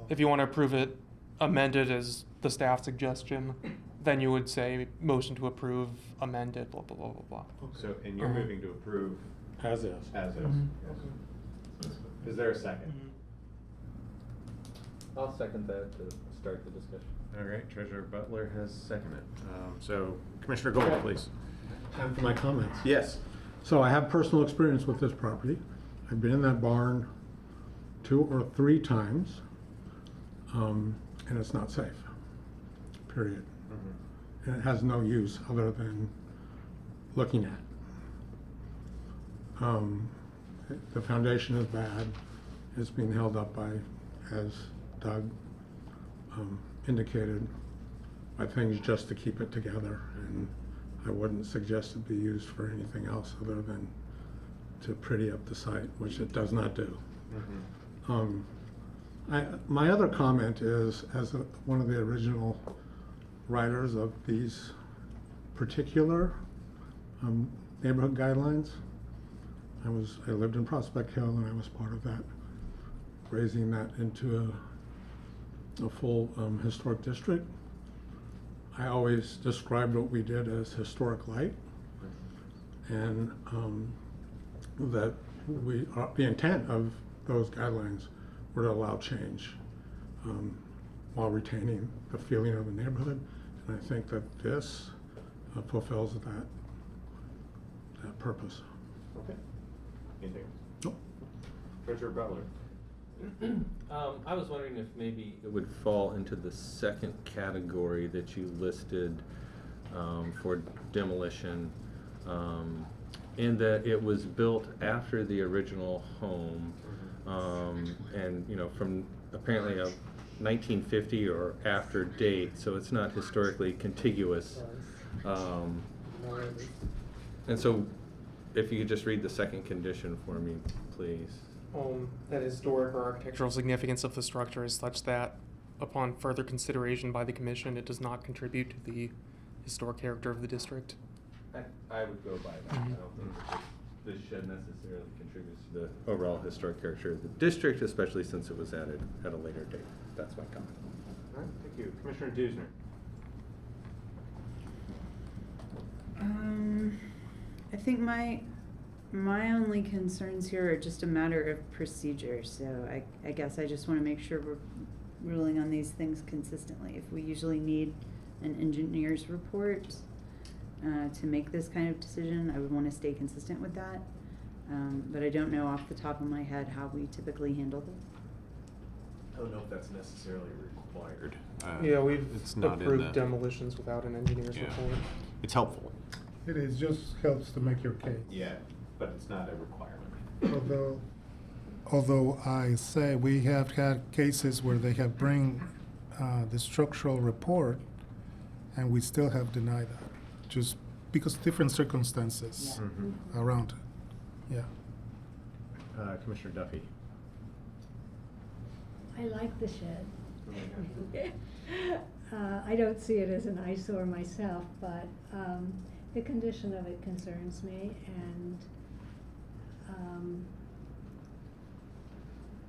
If you want to approve it amended as the staff suggestion, then you would say motion to approve amended, blah, blah, blah, blah, blah.
So, and you're moving to approve
As is.
as is.
Mhm.
Yes. Is there a second?
I'll second that to start the discussion.
All right, Treasurer Butler has seconded. So Commissioner Gold, please.
Time for my comments.
Yes.
So I have personal experience with this property. I've been in that barn 2 or 3 times, and it's not safe, period. And it has no use other than looking at. The foundation is bad. It's being held up by, as Doug indicated, by things just to keep it together. And I wouldn't suggest it be used for anything else other than to pretty up the site, which it does not do. My other comment is, as one of the original writers of these particular neighborhood guidelines, I lived in Prospect Hill, and I was part of that, raising that into a full historic district. I always described what we did as historic light, and that the intent of those guidelines were to allow change while retaining the feeling of the neighborhood. And I think that this fulfills that purpose.
Okay. Anything else?
Nope.
Treasurer Butler.
I was wondering if maybe it would fall into the second category that you listed for demolition, in that it was built after the original home, and from apparently a 1950 or after date, so it's not historically contiguous. And so, if you could just read the second condition for me, please.
That historic or architectural significance of the structure is such that, upon further consideration by the commission, it does not contribute to the historic character of the district.
I would go by that. I don't think that this shed necessarily contributes to the overall historic character of the district, especially since it was added at a later date. That's my comment.
All right, thank you. Commissioner Dusner.
I think my only concerns here are just a matter of procedure, so I guess I just wanna make sure we're ruling on these things consistently. If we usually need an engineer's report to make this kind of decision, I would wanna stay consistent with that. But I don't know off the top of my head how we typically handle this.
I don't know if that's necessarily required.
Yeah, we've
It's not in
approved
the-
demolitions without an engineer's
Yeah.
report.
It's helpful.
It is, just helps to make your case.
Yeah, but it's not a requirement.
Although I say we have had cases where they have bring the structural report, and we still have denied that, just because different circumstances around it. Yeah.
Commissioner Duffy.
I like the shed. I don't see it as an eyesore myself, but the condition of it concerns me, and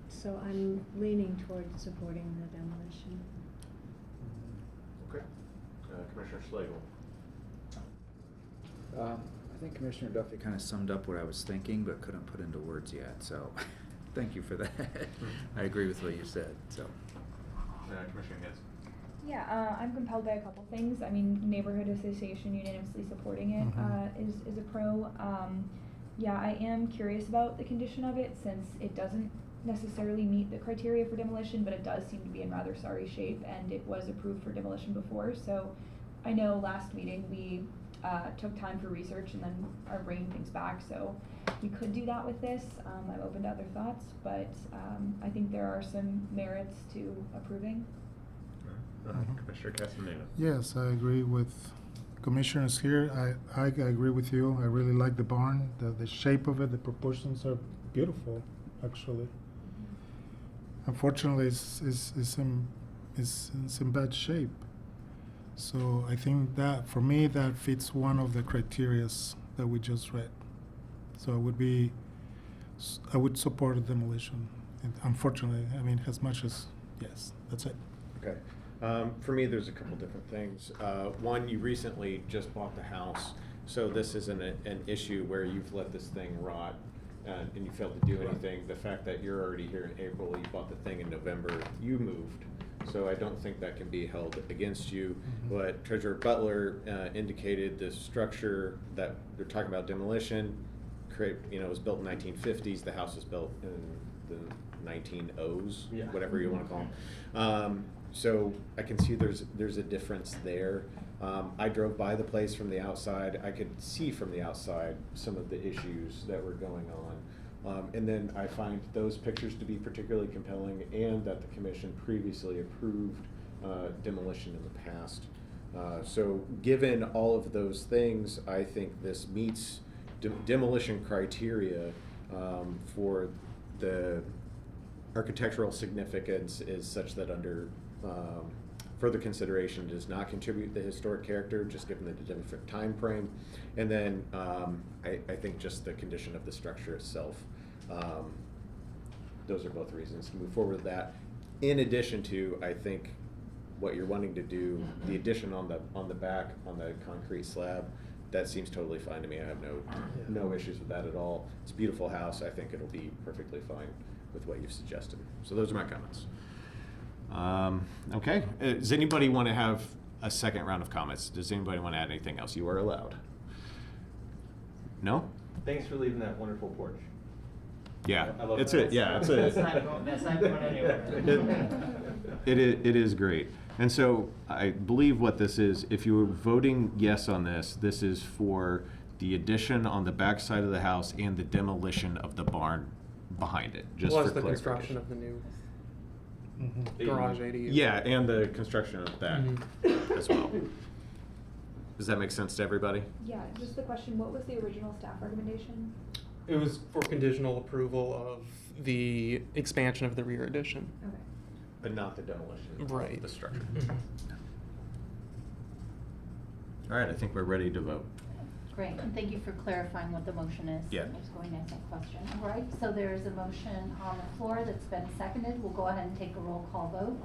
so I'm leaning toward supporting the demolition.
Okay. Commissioner Schlegel.
I think Commissioner Duffy kind of summed up what I was thinking, but couldn't put into words yet, so thank you for that. I agree with what you said, so.
Commissioner Hanson.
Yeah, I'm compelled by a couple things. I mean, neighborhood association unanimously supporting it is a pro. Yeah, I am curious about the condition of it, since it doesn't necessarily meet the criteria for demolition, but it does seem to be in rather sorry shape, and it was approved for demolition before. So I know last meeting we took time for research and then are bringing things back, so we could do that with this. I'm open to other thoughts, but I think there are some merits to approving.
Commissioner Castaneda.
Yes, I agree with commissioners here. I agree with you. I really like the barn. The shape of it, the proportions are beautiful, actually. Unfortunately, it's is in bad shape. So I think that, for me, that fits one of the criterias that we just read. So I would support a demolition. And unfortunately, I mean, as much as, yes, that's it.
Okay. For me, there's a couple different things. One, you recently just bought the house, so this isn't an issue where you've let this thing rot and you failed to do anything. The fact that you're already here in April, you bought the thing in November, you moved. So I don't think that can be held against you. But Treasurer Butler indicated the structure that they're talking about demolition, it was built in 1950s. The house was built in the 1900s, whatever you want to call them. So I can see there's a difference there. I drove by the place from the outside. I could see from the outside some of the issues that were going on. And then I find those pictures to be particularly compelling, and that the commission previously approved demolition in the past. So given all of those things, I think this meets demolition criteria for the architectural significance is such that under further consideration does not contribute the historic character, just given the different time frame. And then I think just the condition of the structure itself. Those are both reasons to move forward with that. In addition to, I think, what you're wanting to do, the addition on the back, on the concrete slab, that seems totally fine to me. I have no issues with that at all. It's a beautiful house. I think it'll be perfectly fine with what you've suggested. So those are my comments. Okay. Does anybody want to have a second round of comments? Does anybody want to add anything else? You are allowed. No?
Thanks for leaving that wonderful porch.
Yeah,
I love
it's
that.
it. Yeah, it's a.
That's not going anywhere.
It is great. And so I believe what this is, if you were voting yes on this, this is for the addition on the back side of the house and the demolition of the barn behind it, just
Plus
for
the
clarification.
construction of the new garage ADU.
Yeah, and the construction of that as well. Does that make sense to everybody?
Yeah, just the question, what was the original staff recommendation?
It was for conditional approval of the expansion of the rear addition.
Okay.
But not the demolition
Right.
of the structure. All right, I think we're ready to vote.
Great, and thank you for clarifying what the motion is.
Yeah.
I was going to ask that question. All right, so there is a motion on the floor that's been seconded. We'll go ahead and take a roll call vote.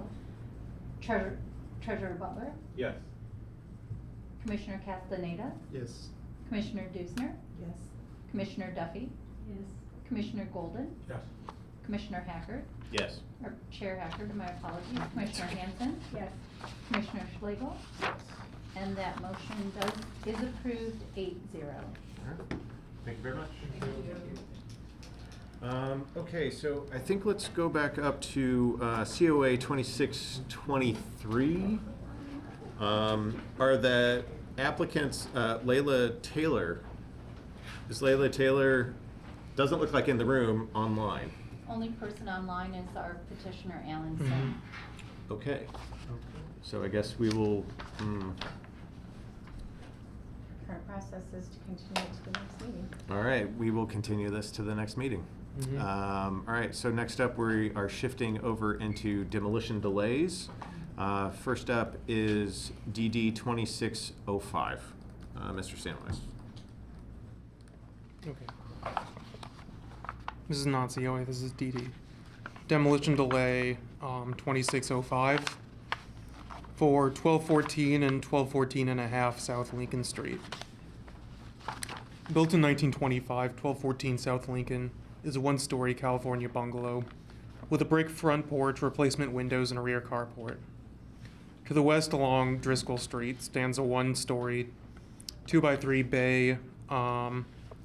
Treasurer Butler?
Yes.
Commissioner Castaneda?
Yes.
Commissioner Dusner?
Yes.
Commissioner Duffy?
Yes.
Commissioner Golden?
Yes.
Commissioner Hackard?
Yes.
Or Chair Hackard, my apologies. Commissioner Hanson?
Yes.
Commissioner Schlegel? And that motion is approved 8-0.
All right. Thank you very much. Okay, so I think let's go back up to COA 2623. Are the applicants Layla Taylor? Is Layla Taylor, doesn't look like in the room, online?
Only person online is our petitioner, Alan Sim.
Okay. So I guess we will.
Current process is to continue it to the next meeting.
All right, we will continue this to the next meeting. All right, so next up we are shifting over into demolition delays. First up is DD 2605. Mr. Sandwich.
Okay. This is not COA, this is DD. Demolition delay 2605 for 1214 and 1214 and a half South Lincoln Street. Built in 1925, 1214 South Lincoln is a one-story California bungalow with a brick front porch, replacement windows, and a rear carport. To the west along Driscoll Street stands a one-story 2x3 bay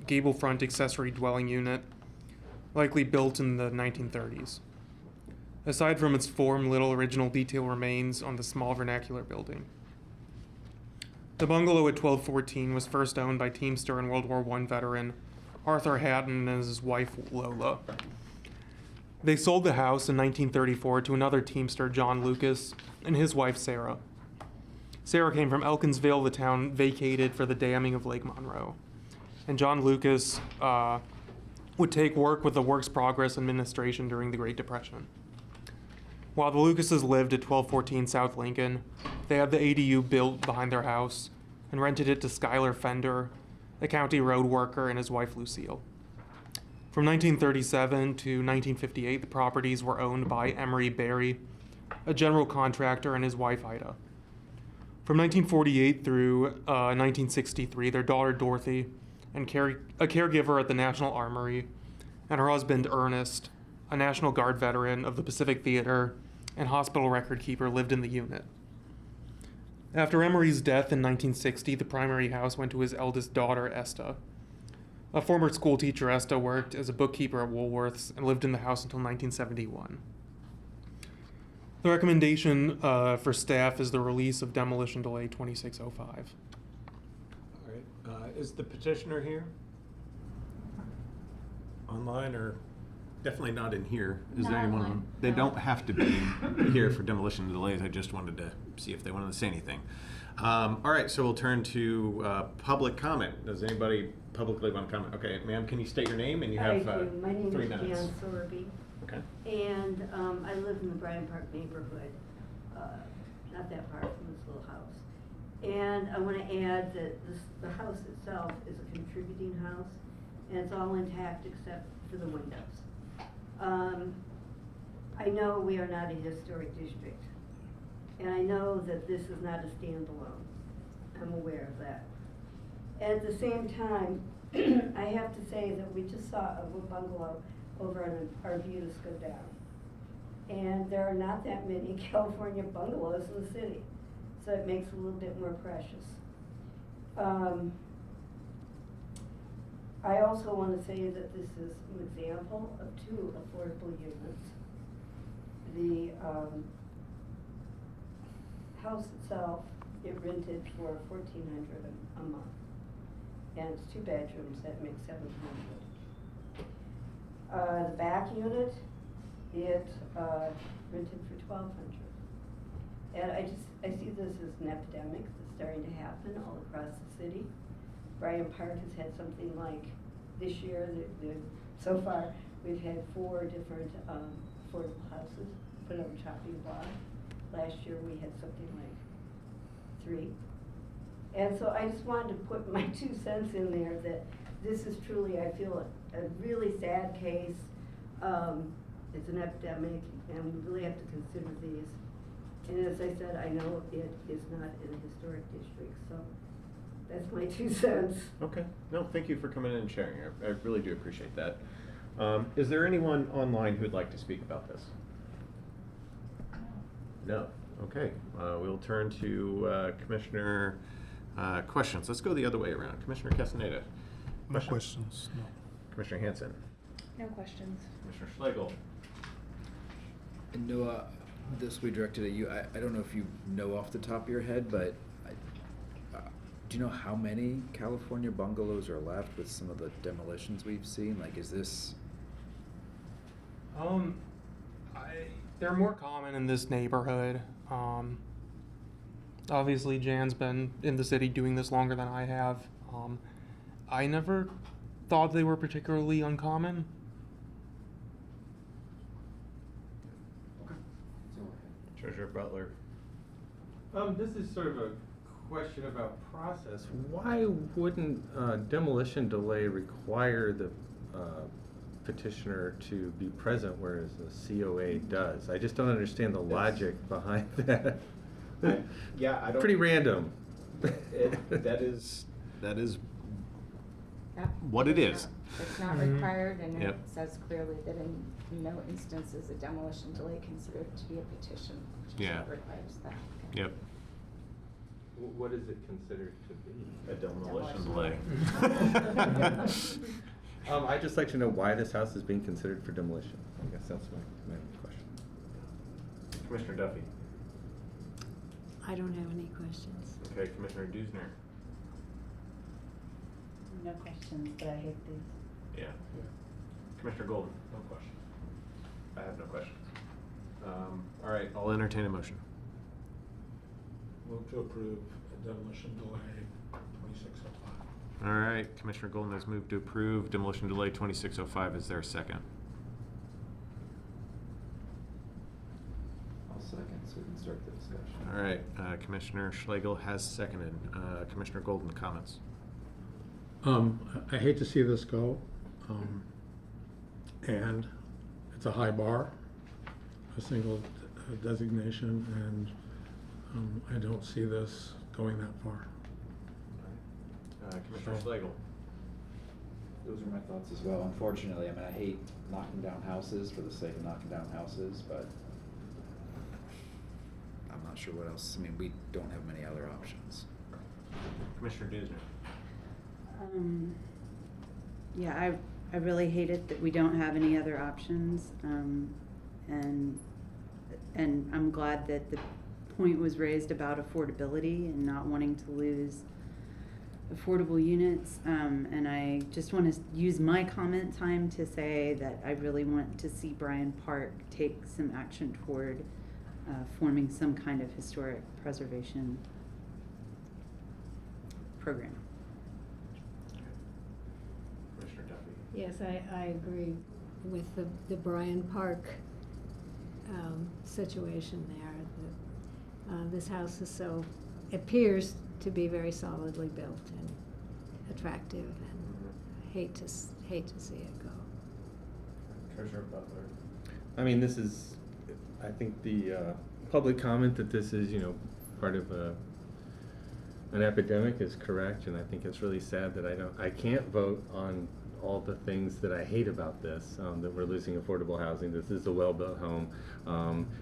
gable front accessory dwelling unit, likely built in the 1930s. Aside from its form, little original detail remains on the small vernacular building. The bungalow at 1214 was first owned by Teamster and World War I veteran Arthur Hatton and his wife Lola. They sold the house in 1934 to another Teamster, John Lucas, and his wife Sarah. Sarah came from Elkinsville, the town vacated for the damming of Lake Monroe. And John Lucas would take work with the Works Progress Administration during the Great Depression. While the Lucases lived at 1214 South Lincoln, they had the ADU built behind their house and rented it to Schuyler Fender, a county road worker, and his wife Lucille. From 1937 to 1958, the properties were owned by Emery Berry, a general contractor, and his wife Ida. From 1948 through 1963, their daughter Dorothy, and a caregiver at the National Armory, and her husband Ernest, a National Guard veteran of the Pacific Theater and hospital record keeper, lived in the unit. After Emery's death in 1960, the primary house went to his eldest daughter, Esta. A former school teacher, Esta worked as a bookkeeper at Woolworth's and lived in the house until 1971. The recommendation for staff is the release of demolition delay 2605.
All right. Is the petitioner here? Online or definitely not in here? Is
Not
there anyone?
online,
They
no.
don't have to be here for demolition delays. I just wanted to see if they wanted to say anything. All right, so we'll turn to public comment. Does anybody publicly want to comment? Okay, ma'am, can you state your name and you have
I do. My name
3
is
minutes.
Jan Sorby.
Okay.
And I live in the Bryan Park neighborhood, not that far from this little house. And I want to add that the house itself is a contributing house, and it's all intact except for the windows. I know we are not a historic district, and I know that this is not a standalone. I'm aware of that. At the same time, I have to say that we just saw a bungalow over on our views go down. And there are not that many California bungalows in the city, so it makes it a little bit more precious. I also want to say that this is an example of 2 affordable units. The house itself, it rented for $1,400 a month, and it's 2 bedrooms, that makes $1,700. The back unit, it rented for $1,200. And I see this as an epidemic that's starting to happen all across the city. Bryan Park has had something like, this year, so far, we've had 4 different affordable houses put on the chopping block. Last year, we had something like 3. And so I just wanted to put my 2 cents in there that this is truly, I feel, a really sad case. It's an epidemic, and we really have to consider these. And as I said, I know it is not in a historic district, so that's my 2 cents.
Okay. No, thank you for coming in and sharing. I really do appreciate that. Is there anyone online who would like to speak about this? No. Okay. We'll turn to Commissioner questions. Let's go the other way around. Commissioner Castaneda.
No questions, no.
Commissioner Hanson.
No questions.
Commissioner Schlegel.
And Noah, this will be directed at you. I don't know if you know off the top of your head, but do you know how many California bungalows are left with some of the demolitions we've seen? Like, is this?
They're more common in this neighborhood. Obviously, Jan's been in the city doing this longer than I have. I never thought they were particularly uncommon.
Treasurer Butler.
This is sort of a question about process. Why wouldn't demolition delay require the petitioner to be present, whereas the COA does? I just don't understand the logic behind that.
Yeah, I don't.
Pretty random.
That is
Yep.
what it is.
It's not
Mhm.
required, and
Yep.
it says clearly that in no instance is a demolition delay considered to be a petition, which is
Yeah.
what requires that.
Yep.
What is it considered to be?
A demolition delay.
I'd just like to know why this house is being considered for demolition. I guess that's my question.
Commissioner Duffy.
I don't have any questions.
Okay, Commissioner Dusner.
No questions, but I hate these.
Yeah. Commissioner Golden. No questions. I have no questions. All right, I'll entertain a motion.
Move to approve a demolition delay 2605.
All right, Commissioner Golden has moved to approve demolition delay 2605. Is there a second?
second, so we can start the discussion.
All right, Commissioner Schlegel has seconded. Commissioner Golden, comments?
I hate to see this go, and it's a high bar, a single designation, and I don't see this going that far.
Commissioner
So-
Schlegel.
Those are my thoughts as well. Unfortunately, I mean, I hate knocking down houses for the sake of knocking down houses, but I'm not sure what else. I mean, we don't have many other options.
Commissioner Dusner.
Yeah, I really hate it that we don't have any other options, and I'm glad that the point was raised about affordability and not wanting to lose affordable units, and I just want to use my comment time to say that I really want to see Bryan Park take some action toward forming some kind of historic preservation program.
Commissioner Duffy.
Yes, I agree with the Bryan Park situation there. This house is appears to be very solidly built and attractive, and hate to see it go.
Treasurer Butler.
I mean, this is, I think the public comment that this is, part of an epidemic is correct, and I think it's really sad that I can't vote on all the things that I hate about this, that we're losing affordable housing. This is a well-built home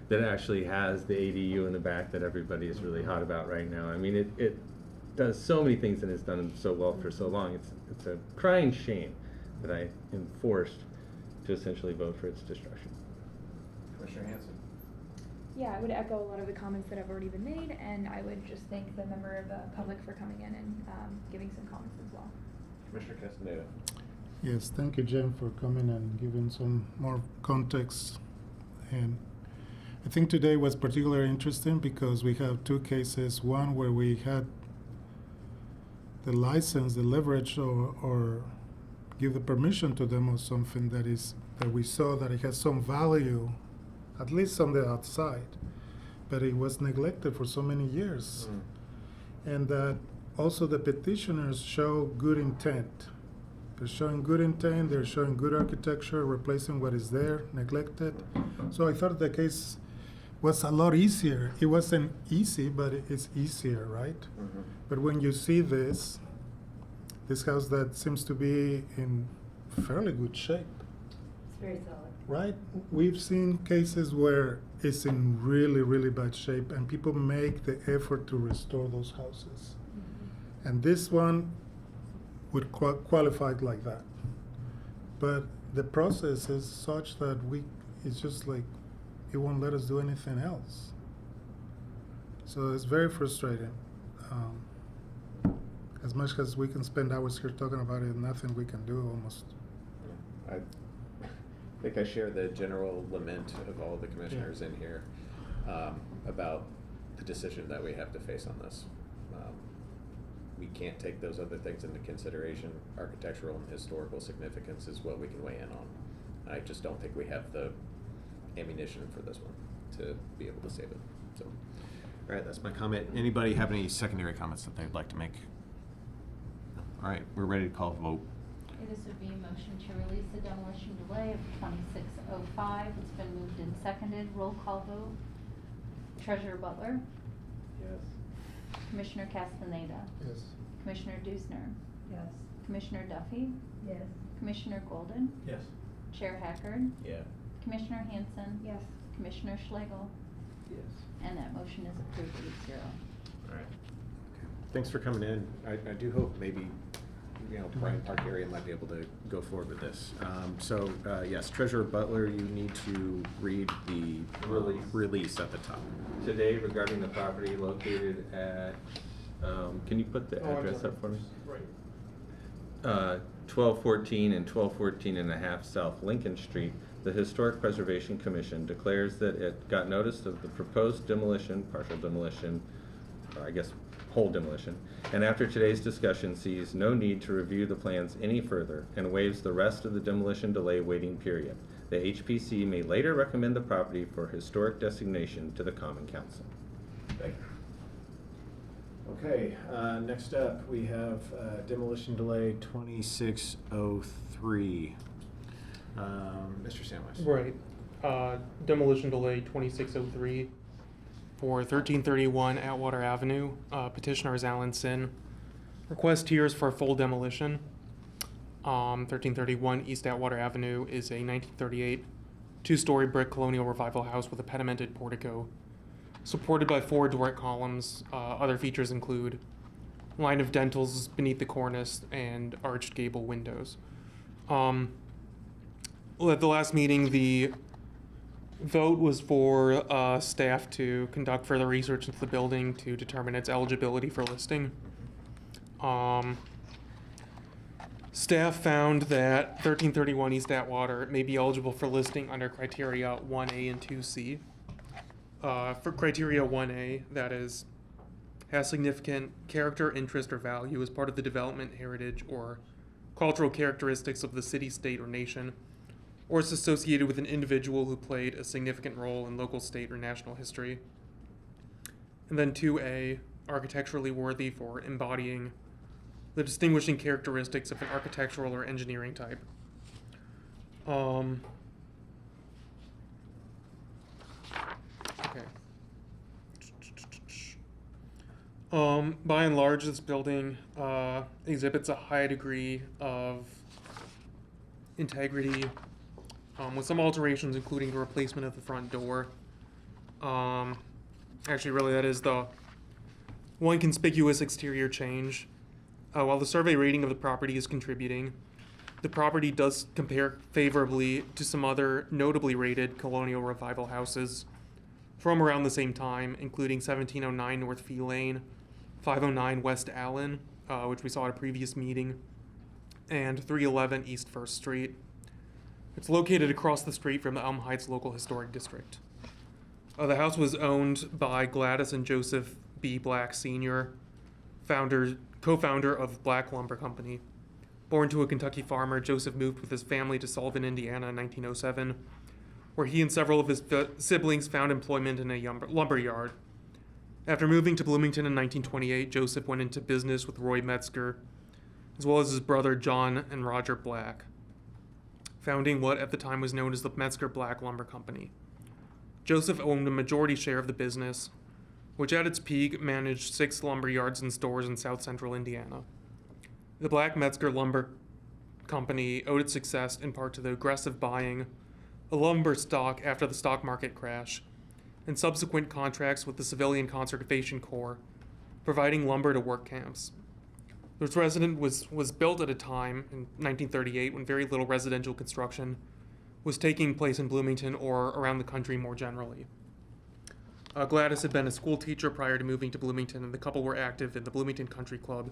that actually has the ADU in the back that everybody is really hot about right now. I mean, it does so many things and it's done so well for so long. It's a crying shame that I am forced to essentially vote for its destruction.
Commissioner Hanson.
Yeah, I would echo a lot of the comments that have already been made, and I would just thank the member of the public for coming in and giving some comments as well.
Commissioner Castaneda.
Yes, thank you, Jen, for coming and giving some more context. And I think today was particularly interesting because we have two cases. One where we had the license, the leverage, or give the permission to demo something that we saw that it has some value, at least on the outside, but it was neglected for so many years. And that also the petitioners show good intent. They're showing good intent, they're showing good architecture, replacing what is there, neglected. So I thought the case was a lot easier. It wasn't easy, but it's easier, right?
Mm-hmm.
But when you see this house that seems to be in fairly good shape,
It's very solid.
right? We've seen cases where it's in really, really bad shape and people make the effort to restore those houses. And this one would qualify like that. But the process is such that it's just like, it won't let us do anything else. So it's very frustrating. As much as we can spend hours here talking about it, nothing we can do almost.
I think I share the general lament of all the commissioners in here about the decision that we have to face on this. We can't take those other things into consideration. Architectural and historical significance is what we can weigh in on. I just don't think we have the ammunition for this one to be able to save it. So, all right, that's my comment. Anybody have any secondary comments that they'd like to make? All right, we're ready to call the vote.
This would be a motion to release the demolition delay of 2605. It's been moved and seconded. Roll call vote. Treasurer Butler.
Yes.
Commissioner Castaneda.
Yes.
Commissioner Dusner.
Yes.
Commissioner Duffy.
Yes.
Commissioner Golden.
Yes.
Chair Hackard.
Yeah.
Commissioner Hanson.
Yes.
Commissioner Schlegel.
Yes.
And that motion is approved 8-0.
All right. Okay. Thanks for coming in. I do hope maybe, Bryan Park area might be able to go forward with this. Yes, Treasurer Butler, you need to read the release at the top.
Today regarding the property located at, can you put the address up for me?
Right.
1214 and 1214 and a half South Lincoln Street, the Historic Preservation Commission declares that it got notice of the proposed demolition, partial demolition, or I guess whole demolition, and after today's discussion sees no need to review the plans any further and waives the rest of the demolition delay waiting period. The HPC may later recommend the property for historic designation to the Common Council.
Thank you. Okay, next up, we have demolition delay 2603. Mr. Sandwich.
Right. Demolition delay 2603 for 1331 Atwater Avenue. Petitioner is Alan Sin. Request here is for full demolition. 1331 East Atwater Avenue is a 1938 two-story brick colonial revival house with a pedimented portico, supported by 4 Doric columns. Other features include line of dentils beneath the cornice and arched gable windows. At the last meeting, the vote was for staff to conduct further research into the building to determine its eligibility for listing. Staff found that 1331 East Atwater may be eligible for listing under criteria 1A and 2C. For criteria 1A, that is, has significant character, interest, or value as part of the development, heritage, or cultural characteristics of the city, state, or nation, or is associated with an individual who played a significant role in local, state, or national history. And then 2A, architecturally worthy for embodying the distinguishing characteristics of an architectural or engineering type. Okay. By and large, this building exhibits a high degree of integrity, with some alterations, including the replacement of the front door. Actually, really, that is the one conspicuous exterior change. While the survey rating of the property is contributing, the property does compare favorably to some other notably rated colonial revival houses from around the same time, including 1709 North Fee Lane, 509 West Allen, which we saw at a previous meeting, and 311 East First Street. It's located across the street from the Elm Heights Local Historic District. The house was owned by Gladys and Joseph B. Black Sr., co-founder of Black Lumber Company. Born to a Kentucky farmer, Joseph moved with his family to Sullivan, Indiana in 1907, where he and several of his siblings found employment in a lumber yard. After moving to Bloomington in 1928, Joseph went into business with Roy Metzger, as well as his brother John and Roger Black, founding what at the time was known as the Metzger Black Lumber Company. Joseph owned a majority share of the business, which at its peak managed 6 lumber yards and stores in south central Indiana. The Black Metzger Lumber Company owed its success in part to the aggressive buying of lumber stock after the stock market crash, and subsequent contracts with the Civilian Conservation Corps, providing lumber to work camps. This residence was built at a time in 1938 when very little residential construction was taking place in Bloomington or around the country more generally. Gladys had been a school teacher prior to moving to Bloomington, and the couple were active in the Bloomington Country Club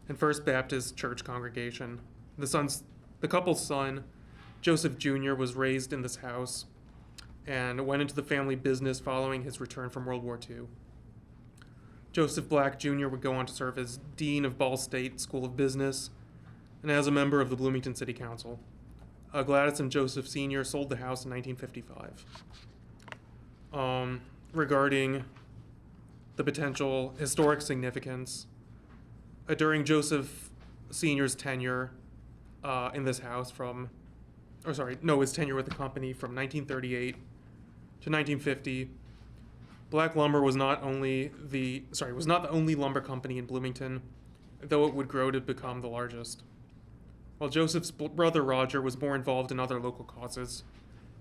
and First Baptist Church congregation. The couple's son, Joseph Jr., was raised in this house and went into the family business following his return from World War II. Joseph Black Jr. would go on to serve as Dean of Ball State School of Business and as a member of the Bloomington City Council. Gladys and Joseph Sr. sold the house in 1955. Regarding the potential historic significance, during Joseph Sr.'s tenure in this house his tenure with the company from 1938 to 1950, Black Lumber was not the only lumber company in Bloomington, though it would grow to become the largest. While Joseph's brother Roger was more involved in other local causes,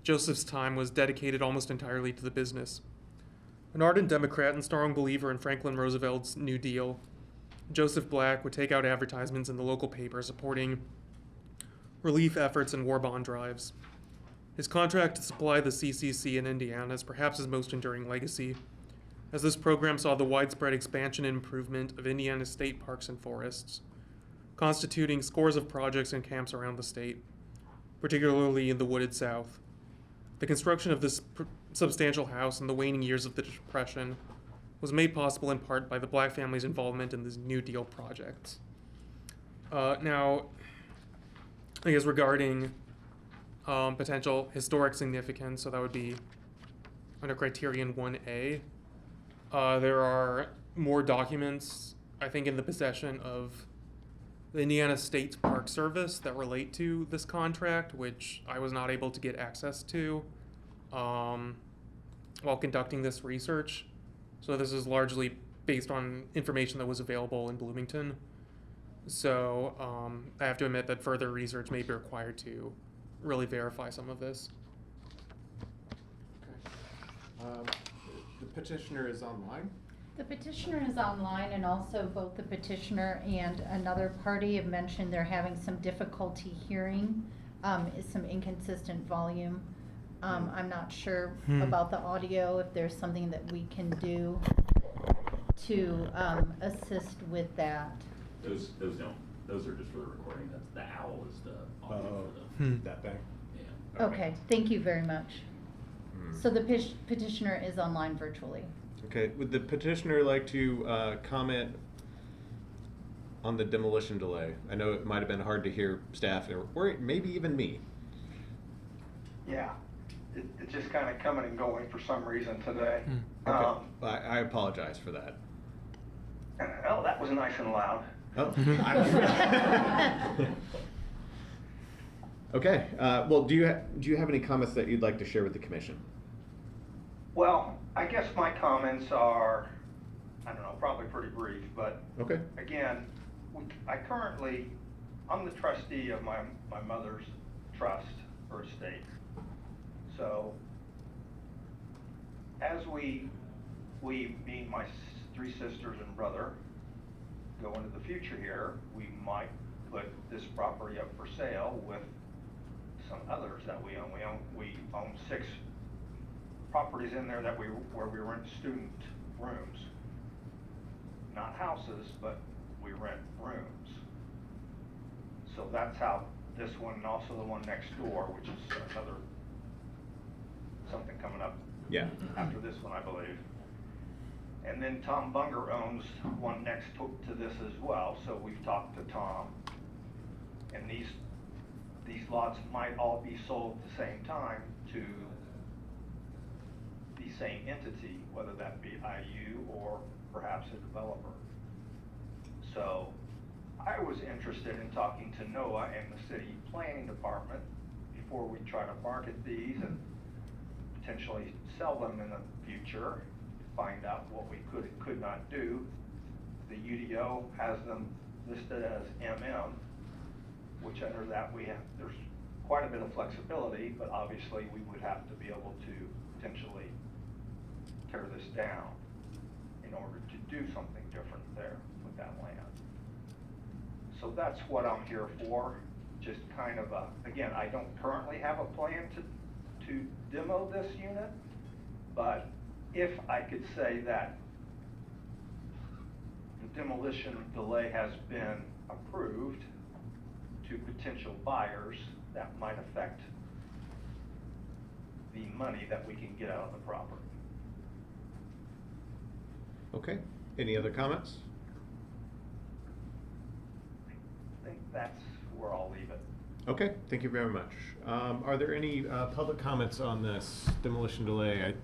Joseph's time was dedicated almost entirely to the business. An ardent Democrat and strong believer in Franklin Roosevelt's New Deal, Joseph Black would take out advertisements in the local paper supporting relief efforts and war bond drives. His contract to supply the CCC in Indiana is perhaps his most enduring legacy, as this program saw the widespread expansion and improvement of Indiana's state parks and forests, constituting scores of projects and camps around the state, particularly in the wooded South. The construction of this substantial house in the waning years of the Depression was made possible in part by the Black family's involvement in this New Deal project. Now, I guess regarding potential historic significance, so that would be under criterion 1A. There are more documents, I think, in the possession of the Indiana State Park Service that relate to this contract, which I was not able to get access to while conducting this research. So this is largely based on information that was available in Bloomington. So I have to admit that further research may be required to really verify some of this.
The petitioner is online.
The petitioner is online, and also both the petitioner and another party have mentioned they're having some difficulty hearing, some inconsistent volume. I'm not sure about the audio, if there's something that we can do to assist with that.
Those don't. Those are just for the recording. That's the owl is the audio for the
That thing.
Yeah.
Okay, thank you very much. So the petitioner is online virtually.
Okay, would the petitioner like to comment on the demolition delay? I know it might have been hard to hear staff, or maybe even me.
Yeah, it's just kind of coming and going for some reason today.
Okay. I apologize for that.
Oh, that was nice and loud.
Oh. Okay. Well, do you have any comments that you'd like to share with the commission?
Well, I guess my comments are, I don't know, probably pretty brief, but
Okay.
again, I'm the trustee of my mother's trust or estate. So as we being my three sisters and brother, go into the future here, we might put this property up for sale with some others that we own. We own 6 properties in there where we rent student rooms. Not houses, but we rent rooms. So that's how this one, and also the one next door, which is another, something coming up after this one, I believe. And then Tom Bunger owns one next to this as well, so we've talked to Tom. And these lots might all be sold at the same time to the same entity, whether that be IU or perhaps a developer. So I was interested in talking to Noah and the city planning department before we try to market these and potentially sell them in the future, find out what we could and could not do. The UDO has them listed as MM, which under that there's quite a bit of flexibility, but obviously we would have to be able to potentially tear this down in order to do something different there with that land. So that's what I'm here for, just kind of again, I don't currently have a plan to demo this unit, but if I could say that the demolition delay has been approved to potential buyers, that might affect the money that we can get out of the property.
Okay. Any other comments?
I think that's where I'll leave it.
Okay. Thank you very much. Are there any public comments on this demolition delay?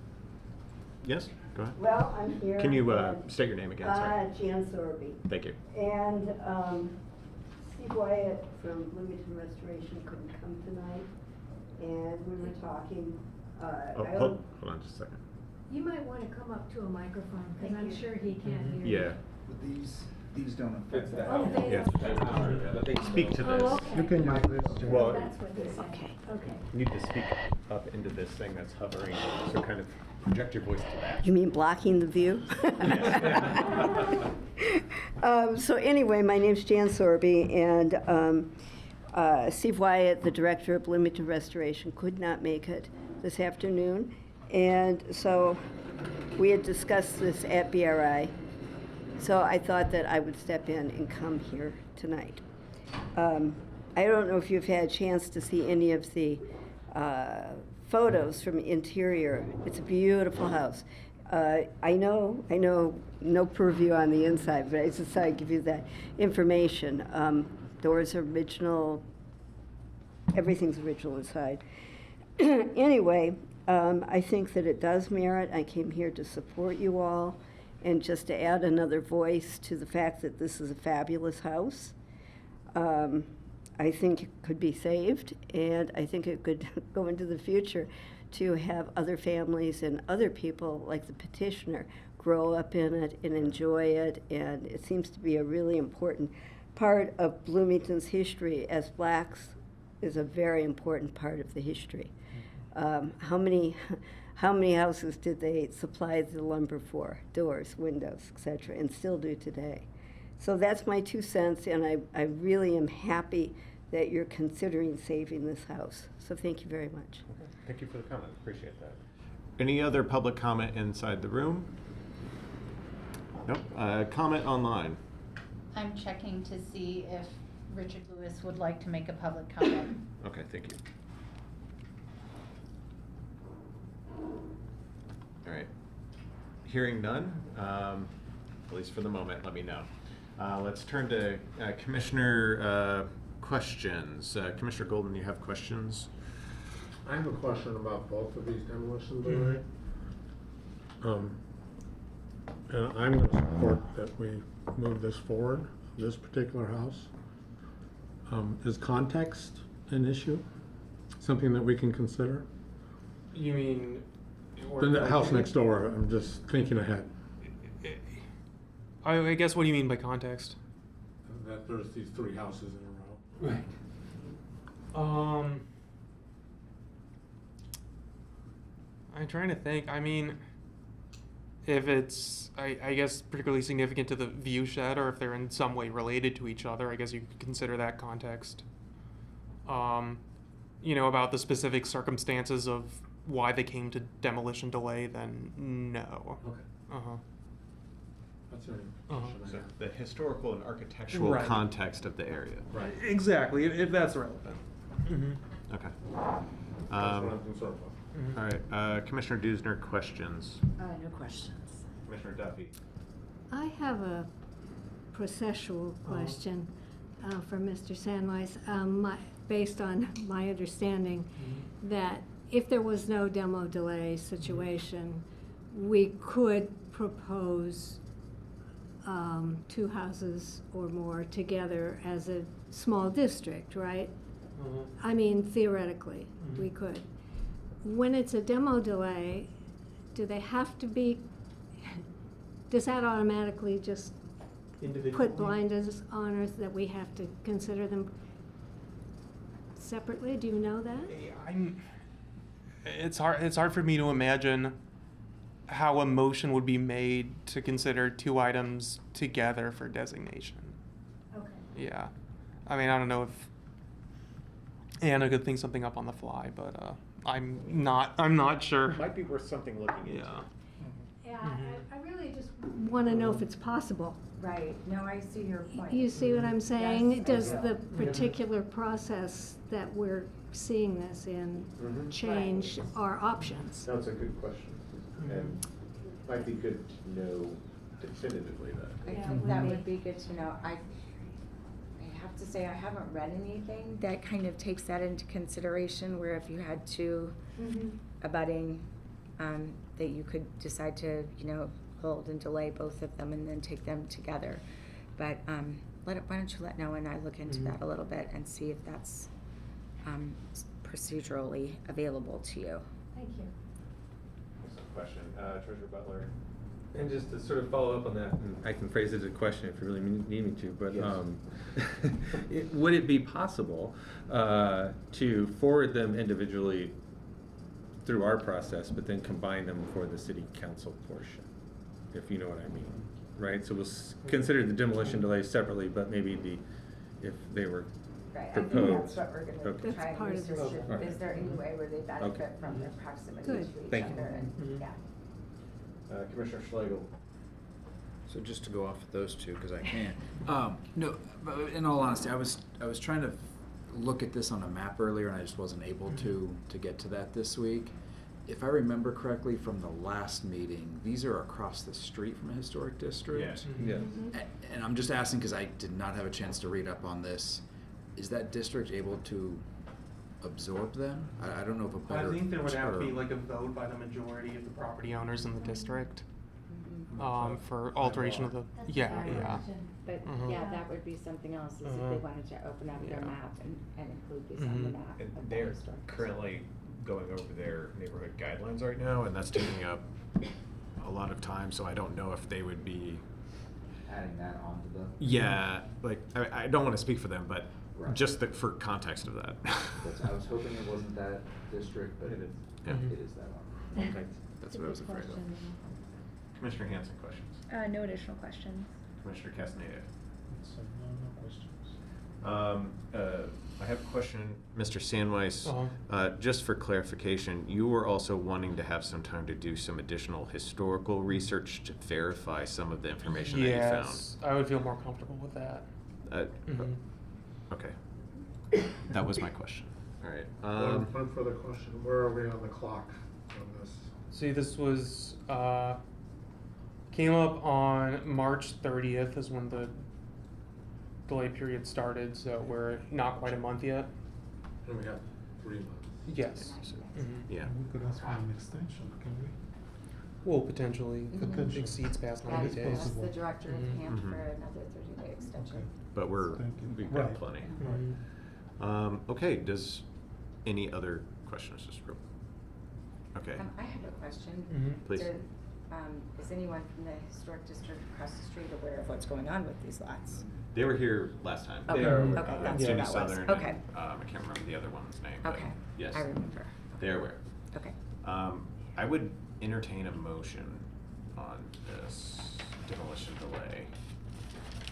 Yes? Go ahead.
Well, I'm here.
Can you state your name again? Sorry.
Jan Sorby.
Thank you.
And Steve Wyatt from Bloomington Restoration couldn't come tonight, and we were talking.
Hold on just a second.
You might want to come up to a microphone, because
Thank
I'm
you.
sure he can't hear you.
Yeah.
But these don't affect that.
Oh, they
Yes.
don't.
Speak to this.
Oh, okay.
You can use this. Jan.
Well,
That's what he said.
Okay.
Okay.
you need to speak up into this thing that's hovering, so kind of project your voice to that.
You mean blocking the view? So anyway, my name's Jan Sorby, and Steve Wyatt, the director of Bloomington Restoration, could not make it this afternoon. And so we had discussed this at BRI. So I thought that I would step in and come here tonight. I don't know if you've had a chance to see any of the photos from the interior. It's a beautiful house. I know, no purview on the inside, but I just thought I'd give you that information. There was original everything's original inside. Anyway, I think that it does merit. I came here to support you all and just to add another voice to the fact that this is a fabulous house. I think it could be saved, and I think it could go into the future to have other families and other people like the petitioner grow up in it and enjoy it, and it seems to be a really important part of Bloomington's history. As blacks, is a very important part of the history. How many houses did they supply the lumber for? Doors, windows, etc., and still do today. So that's my 2 cents, and I really am happy that you're considering saving this house. So thank you very much.
Okay. Thank you for the comment. Appreciate that. Any other public comment inside the room? Nope. Comment online.
I'm checking to see if Richard Lewis would like to make a public comment.
Okay, thank you. All right. Hearing none, at least for the moment, let me know. Let's turn to Commissioner questions. Commissioner Golden, you have questions?
I have a question about both of these demolition delays. And I'm going to support that we move this forward, this particular house. Is context an issue? Something that we can consider?
You mean?
The house next door, I'm just thinking ahead.
I guess, what do you mean by context?
That there's these 3 houses in a row.
Right. I'm trying to think. I mean, if it's, I guess, particularly significant to the view shed, or if they're in some way related to each other, I guess you could consider that context. You know, about the specific circumstances of why they came to demolition delay, then no.
Okay.
Uh-huh.
That's an
So the historical and architectural
Right.
context of the area.
Right.
Exactly, if that's relevant. Mm-hmm.
Okay.
That's what I'm concerned about.
All right. Commissioner Dusner, questions?
No questions.
Commissioner Duffy.
I have a processual question for Mr. Sandweiss. Based on my understanding that if there was no demo delay situation, we could propose 2 houses or more together as a small district, right? I mean, theoretically, we could. When it's a demo delay, do they have to be, does that automatically just put blinders on us that we have to consider them separately? Do you know that?
It's hard for me to imagine how a motion would be made to consider 2 items together for designation.
Okay.
Yeah. I mean, I don't know if Anna could think something up on the fly, but I'm not sure.
Might be worth something looking into.
Yeah, I really just want to know if it's possible.
Right, no, I see your point.
You see what I'm saying?
Yes, I
Does
do.
the particular process that we're seeing this in change our options?
That's a good question. And might be good to know definitively that.
I think that would be good to know. I have to say, I haven't read anything that kind of takes that into consideration, where if you had 2 abutting, that you could decide to, hold and delay both of them and then take them together. But why don't you let Noah and I look into that a little bit and see if that's procedurally available to you.
Thank you.
Excellent question. Treasurer Butler.
And just to sort of follow up on that, and I can phrase it as a question if you really need me to, but
Yes.
would it be possible to forward them individually through our process, but then combine them for the city council portion, if you know what I mean, right? So we'll consider the demolition delay separately, but maybe if they were
Right,
proposed.
I think that's what we're gonna
Okay.
try and
part of
research.
this.
Okay.
Is there any way where they benefit
Okay.
from their proximity
Good.
to each
Thank you.
other? And, yeah.
Commissioner Schlegel.
So just to go off of those 2, because I can. No, but in all honesty, I was trying to look at this on a map earlier, and I just wasn't able to get to that this week. If I remember correctly from the last meeting, these are across the street from a historic district.
Yes.
And I'm just asking because I did not have a chance to read up on this. Is that district able to absorb then? I don't know if a better
I think there would have to be
term-
like a vote by the majority of the property owners in the district,
Mhm.
for alteration of the,
That's
yeah,
my
yeah.
question. But
Mhm.
yeah, that would be something else, is if they
Uh-huh.
wanted to open up their
Yeah.
map and include this on the
Mhm.
map.
And
of the
they're
historic
currently going over their neighborhood guidelines right now, and that's taking up a lot of time, so I don't know if they would be.
Adding that onto the.
Yeah, like, I don't want to speak for them, but
Right.
just for context of that.
I was hoping it wasn't that district, but it is.
Yeah.
It is that one. Okay.
That's what I was afraid of. Commissioner Hanson, questions?
No additional questions.
Commissioner Castaneda?
So, no questions.
I have a question, Mr. Sandweiss.
Uh-huh.
Just for clarification, you were also wanting to have some time to do some additional historical research to verify some of the information that you found.
Yes, I would feel more comfortable with that. Mhm.
Okay. That was my question. All right.
One further question, where are we on the clock on this?
See, this was, came up on March 30th is when the delay period started, so we're not quite a month yet.
And we have 3 months.
Yes. Mhm.
Yeah.
We could ask for an extension, can we?
Well, potentially, if it
Potentially.
exceeds past
Yeah,
90 days.
ask the director of
Mhm.
camp
Mhm.
for another 30-day extension.
But
Thank you.
we've got
Right.
plenty.
Mhm.
Okay, does any other questions, just real? Okay.
I have a question.
Mhm.
Please.
Is anyone from the historic district across the street aware of what's going on with these lots?
They were here last time.
Okay,
They are,
okay, that's what
SUNY
that was.
Southern.
Okay.
And, I can't remember the other one's name. but
Okay,
Yes.
I remember.
They're aware.
Okay.
I would entertain a motion on this demolition delay.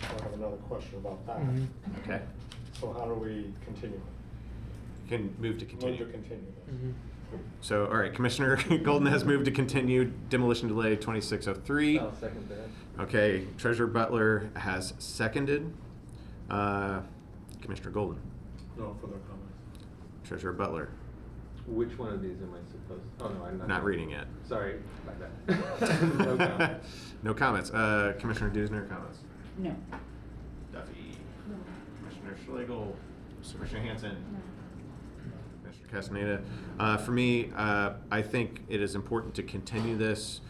I have another question about that.
Mhm.
Okay.
So how do we continue?
Can move to continue.
Move to continue this.
Mhm.
So, all right, Commissioner Golden has moved to continue demolition delay 2603.
I'll second that.
Okay, Treasurer Butler has seconded. Commissioner Golden.
No further comments.
Treasurer Butler.
Which one of these am I supposed, oh no, I'm not.
Not reading yet.
Sorry, my bad. No comments.
No comments. Commissioner Dusner, comments?
No.
Duffy. Commissioner Schlegel. Commissioner Hanson. Commissioner Castaneda. For me, I think it is important to continue this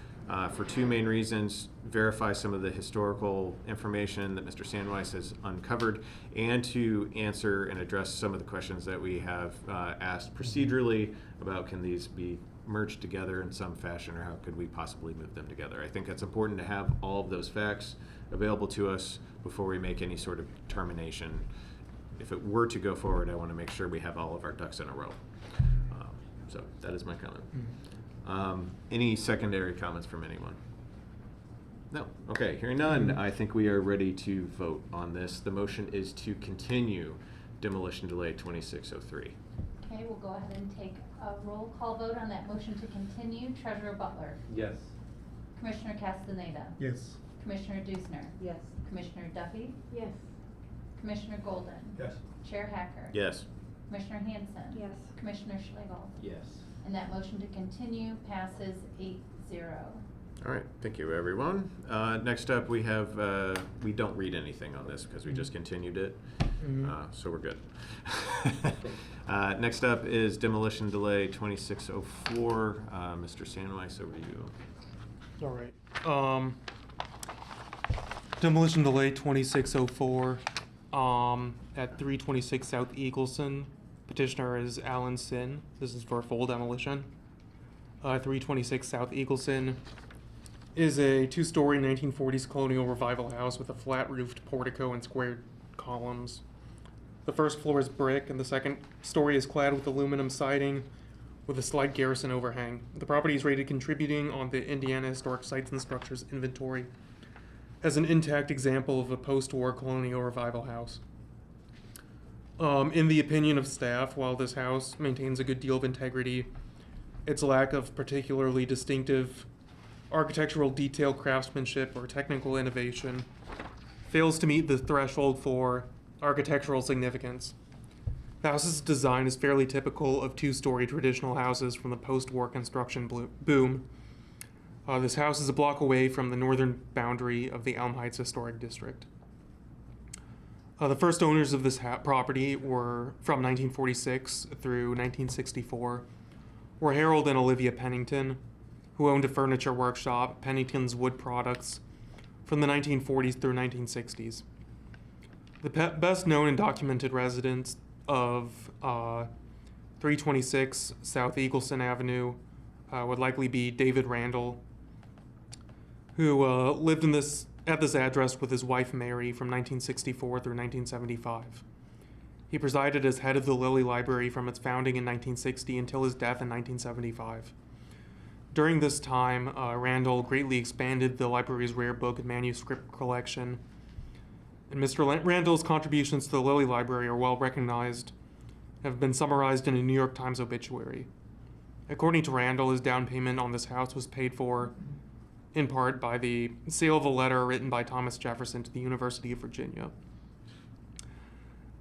for 2 main reasons. Verify some of the historical information that Mr. Sandweiss has uncovered, and to answer and address some of the questions that we have asked procedurally about can these be merged together in some fashion, or how could we possibly move them together. I think it's important to have all of those facts available to us before we make any sort of determination. If it were to go forward, I want to make sure we have all of our ducks in a row. So that is my comment. Any secondary comments from anyone? No. Okay, hearing none, I think we are ready to vote on this. The motion is to continue demolition delay 2603.
Okay, we'll go ahead and take a roll call vote on that motion to continue. Treasurer Butler.
Yes.
Commissioner Castaneda.
Yes.
Commissioner Dusner.
Yes.
Commissioner Duffy.
Yes.
Commissioner Golden.
Yes.
Chair Hacker.
Yes.
Commissioner Hanson.
Yes.
Commissioner Schlegel.
Yes.
And that motion to continue passes 8-0.
All right, thank you, everyone. Next up, we have, we don't read anything on this because we just continued it, so we're good. Next up is demolition delay 2604. Mr. Sandweiss, over to you.
All right. Demolition delay 2604 at 326 South Eagleson. Petitioner is Alan Sin. This is for full demolition. 326 South Eagleson is a 2-story 1940s colonial revival house with a flat-roofed portico and squared columns. The first floor is brick, and the second story is clad with aluminum siding with a slight garrison overhang. The property is rated contributing on the Indiana Historic Sites and Structures Inventory as an intact example of a post-war colonial revival house. In the opinion of staff, while this house maintains a good deal of integrity, its lack of particularly distinctive architectural detail, craftsmanship, or technical innovation fails to meet the threshold for architectural significance. The house's design is fairly typical of 2-story traditional houses from the post-war construction boom. This house is a block away from the northern boundary of the Elm Heights Historic District. The first owners of this property were from 1946 through 1964 were Harold and Olivia Pennington, who owned a furniture workshop, Pennington's Wood Products, from the 1940s through 1960s. The best known and documented residents of 326 South Eagleston Avenue would likely be David Randall, who lived at this address with his wife Mary from 1964 through 1975. He presided as head of the Lilly Library from its founding in 1960 until his death in 1975. During this time, Randall greatly expanded the library's rare book and manuscript collection, and Mr. Randall's contributions to the Lilly Library are well recognized, have been summarized in a New York Times obituary. According to Randall, his down payment on this house was paid for in part by the sale of a letter written by Thomas Jefferson to the University of Virginia.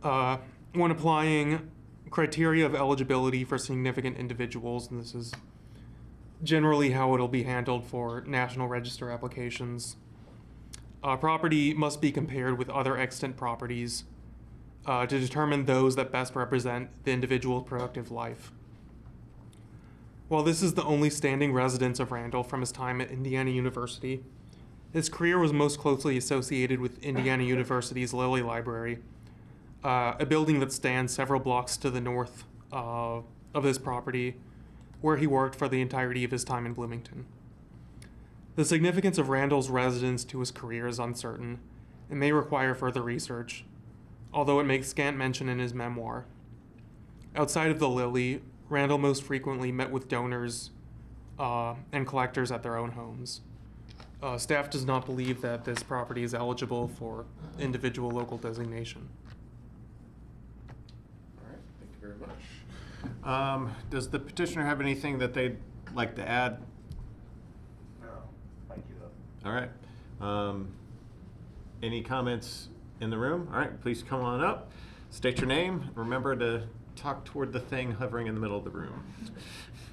When applying criteria of eligibility for significant individuals, and this is generally how it'll be handled for National Register applications, property must be compared with other extant properties to determine those that best represent the individual's productive life. While this is the only standing residence of Randall from his time at Indiana University, his career was most closely associated with Indiana University's Lilly Library, a building that stands several blocks to the north of this property, where he worked for the entirety of his time in Bloomington. The significance of Randall's residence to his career is uncertain and may require further research, although it makes scant mention in his memoir. Outside of the Lilly, Randall most frequently met with donors and collectors at their own homes. Staff does not believe that this property is eligible for individual local designation.
All right, thank you very much. Does the petitioner have anything that they'd like to add?
No, thank you though.
All right. Any comments in the room? All right, please come on up. State your name. Remember to talk toward the thing hovering in the middle of the room.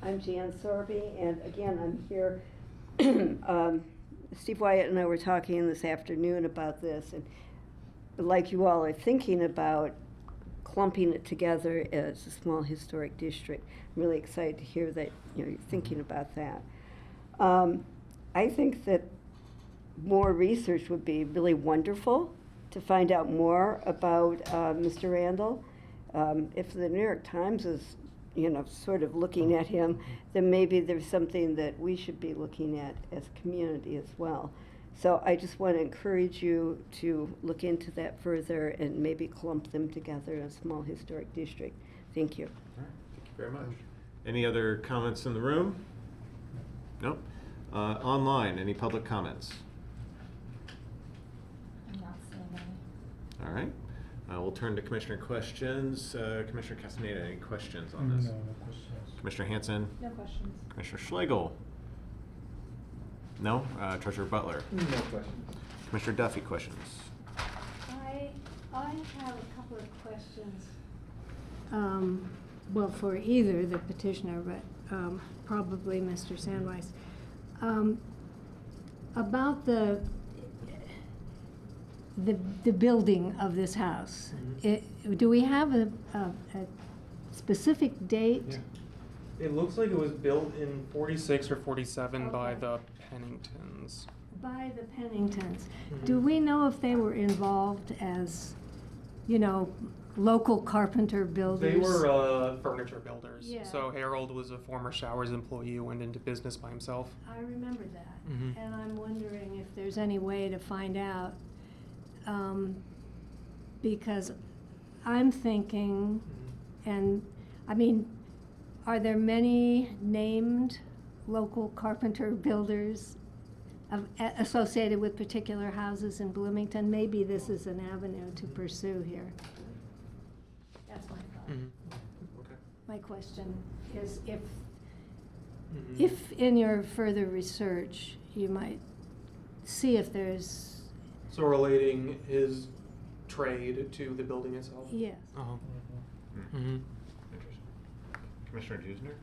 I'm Jan Sorby, and again, I'm here. Steve Wyatt and I were talking this afternoon about this, and like you all are thinking about clumping it together as a small historic district. I'm really excited to hear that you're thinking about that. I think that more research would be really wonderful to find out more about Mr. Randall. If the New York Times is, sort of looking at him, then maybe there's something that we should be looking at as a community as well. So I just want to encourage you to look into that further and maybe clump them together in a small historic district. Thank you.
All right, thank you very much. Any other comments in the room? No? Online, any public comments?
I'm not seeing any.
All right. We'll turn to Commissioner questions. Commissioner Castaneda, any questions on this?
No, no questions.
Commissioner Hanson?
No questions.
Commissioner Schlegel? No? Treasurer Butler?
No questions.
Commissioner Duffy, questions?
I have a couple of questions. Well, for either the petitioner, but probably Mr. Sandweiss. About the building of this house. Do we have a specific date?
Yeah. It looks like it was built in 46 or 47 by the Penningtons.
By the Penningtons.
Mhm.
Do we know if they were involved as, local carpenter builders?
They were furniture builders.
Yeah.
So Harold was a former Showers employee who went into business by himself.
I remember that.
Mhm.
And I'm wondering if there's any way to find out, because I'm thinking, and are there many named local carpenter builders associated with particular houses in Bloomington? Maybe this is an avenue to pursue here. That's my thought.
Okay.
My question is if in your further research you might see if there's...
So relating his trade to the building itself?
Yes.
Uh-huh.
Interesting. Commissioner Dusner?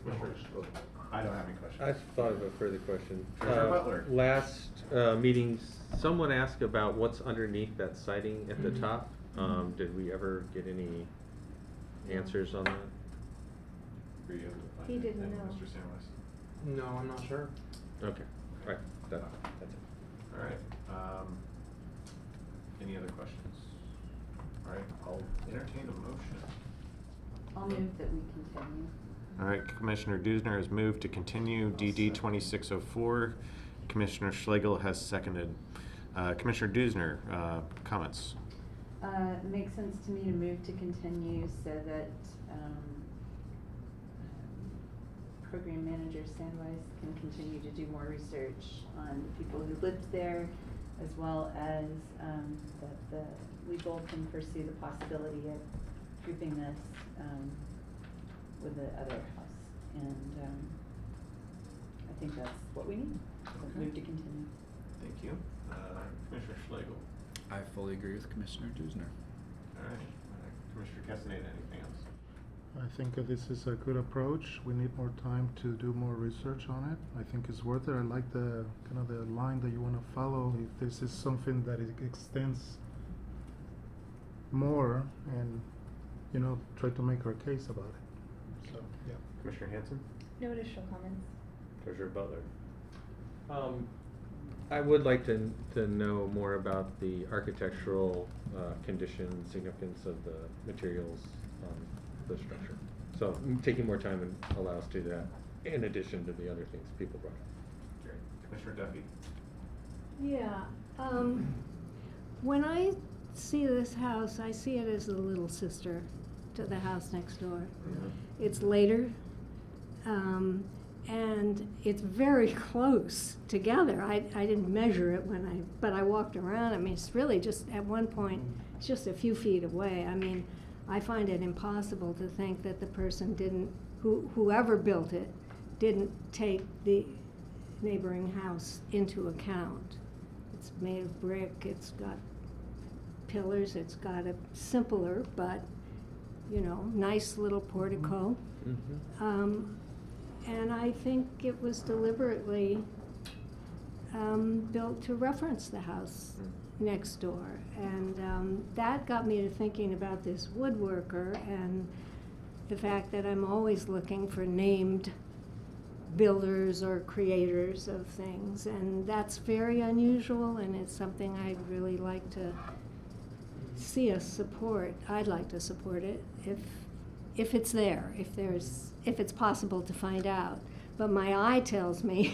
Commissioner Schlegel? I don't have any questions.
I thought of a further question.
Treasurer Butler.
Last meeting, someone asked about what's underneath that siding at the top. Did we ever get any answers on that?
Were you able to find
He didn't
anything,
know.
Mr. Samwise?
No, I'm not sure.
Okay, all right, that's it.
All right. Any other questions? All right, I'll entertain a motion.
I'll move that we continue.
All right, Commissioner Dusner has moved to continue DD 2604. Commissioner Schlegel has seconded. Commissioner Dusner, comments?
It makes sense to me to move to continue so that program manager Sandwise can continue to do more research on the people who lived there, as well as that we both can pursue the possibility of grouping this with the other house. And I think that's what we need. So move to continue.
Thank you. Commissioner Schlegel.
I fully agree with Commissioner Dusner.
All right. Commissioner Castaneda, anything else?
I think that this is a good approach. We need more time to do more research on it. I think it's worth it. I like the kind of the line that you want to follow. If this is something that it extends more, and try to make our case about it. So yeah.
Commissioner Hanson?
No additional comments.
Treasurer Butler. I would like to know more about the architectural condition, significance of the materials on the structure. So taking more time and allow us to do that, in addition to the other things people brought up.
Great. Commissioner Duffy?
Yeah, when I see this house, I see it as a little sister to the house next door. It's later, and it's very close together. I didn't measure it but I walked around. I mean, it's really just, at one point, it's just a few feet away. I mean, I find it impossible to think that the person whoever built it, didn't take the neighboring house into account. It's made of brick, it's got pillars, it's got a simpler but, nice little portico. And I think it was deliberately built to reference the house next door. And that got me to thinking about this woodworker and the fact that I'm always looking for named builders or creators of things. And that's very unusual, and it's something I'd really like to see us support. I'd like to support it if it's there, if it's possible to find out. But my eye tells me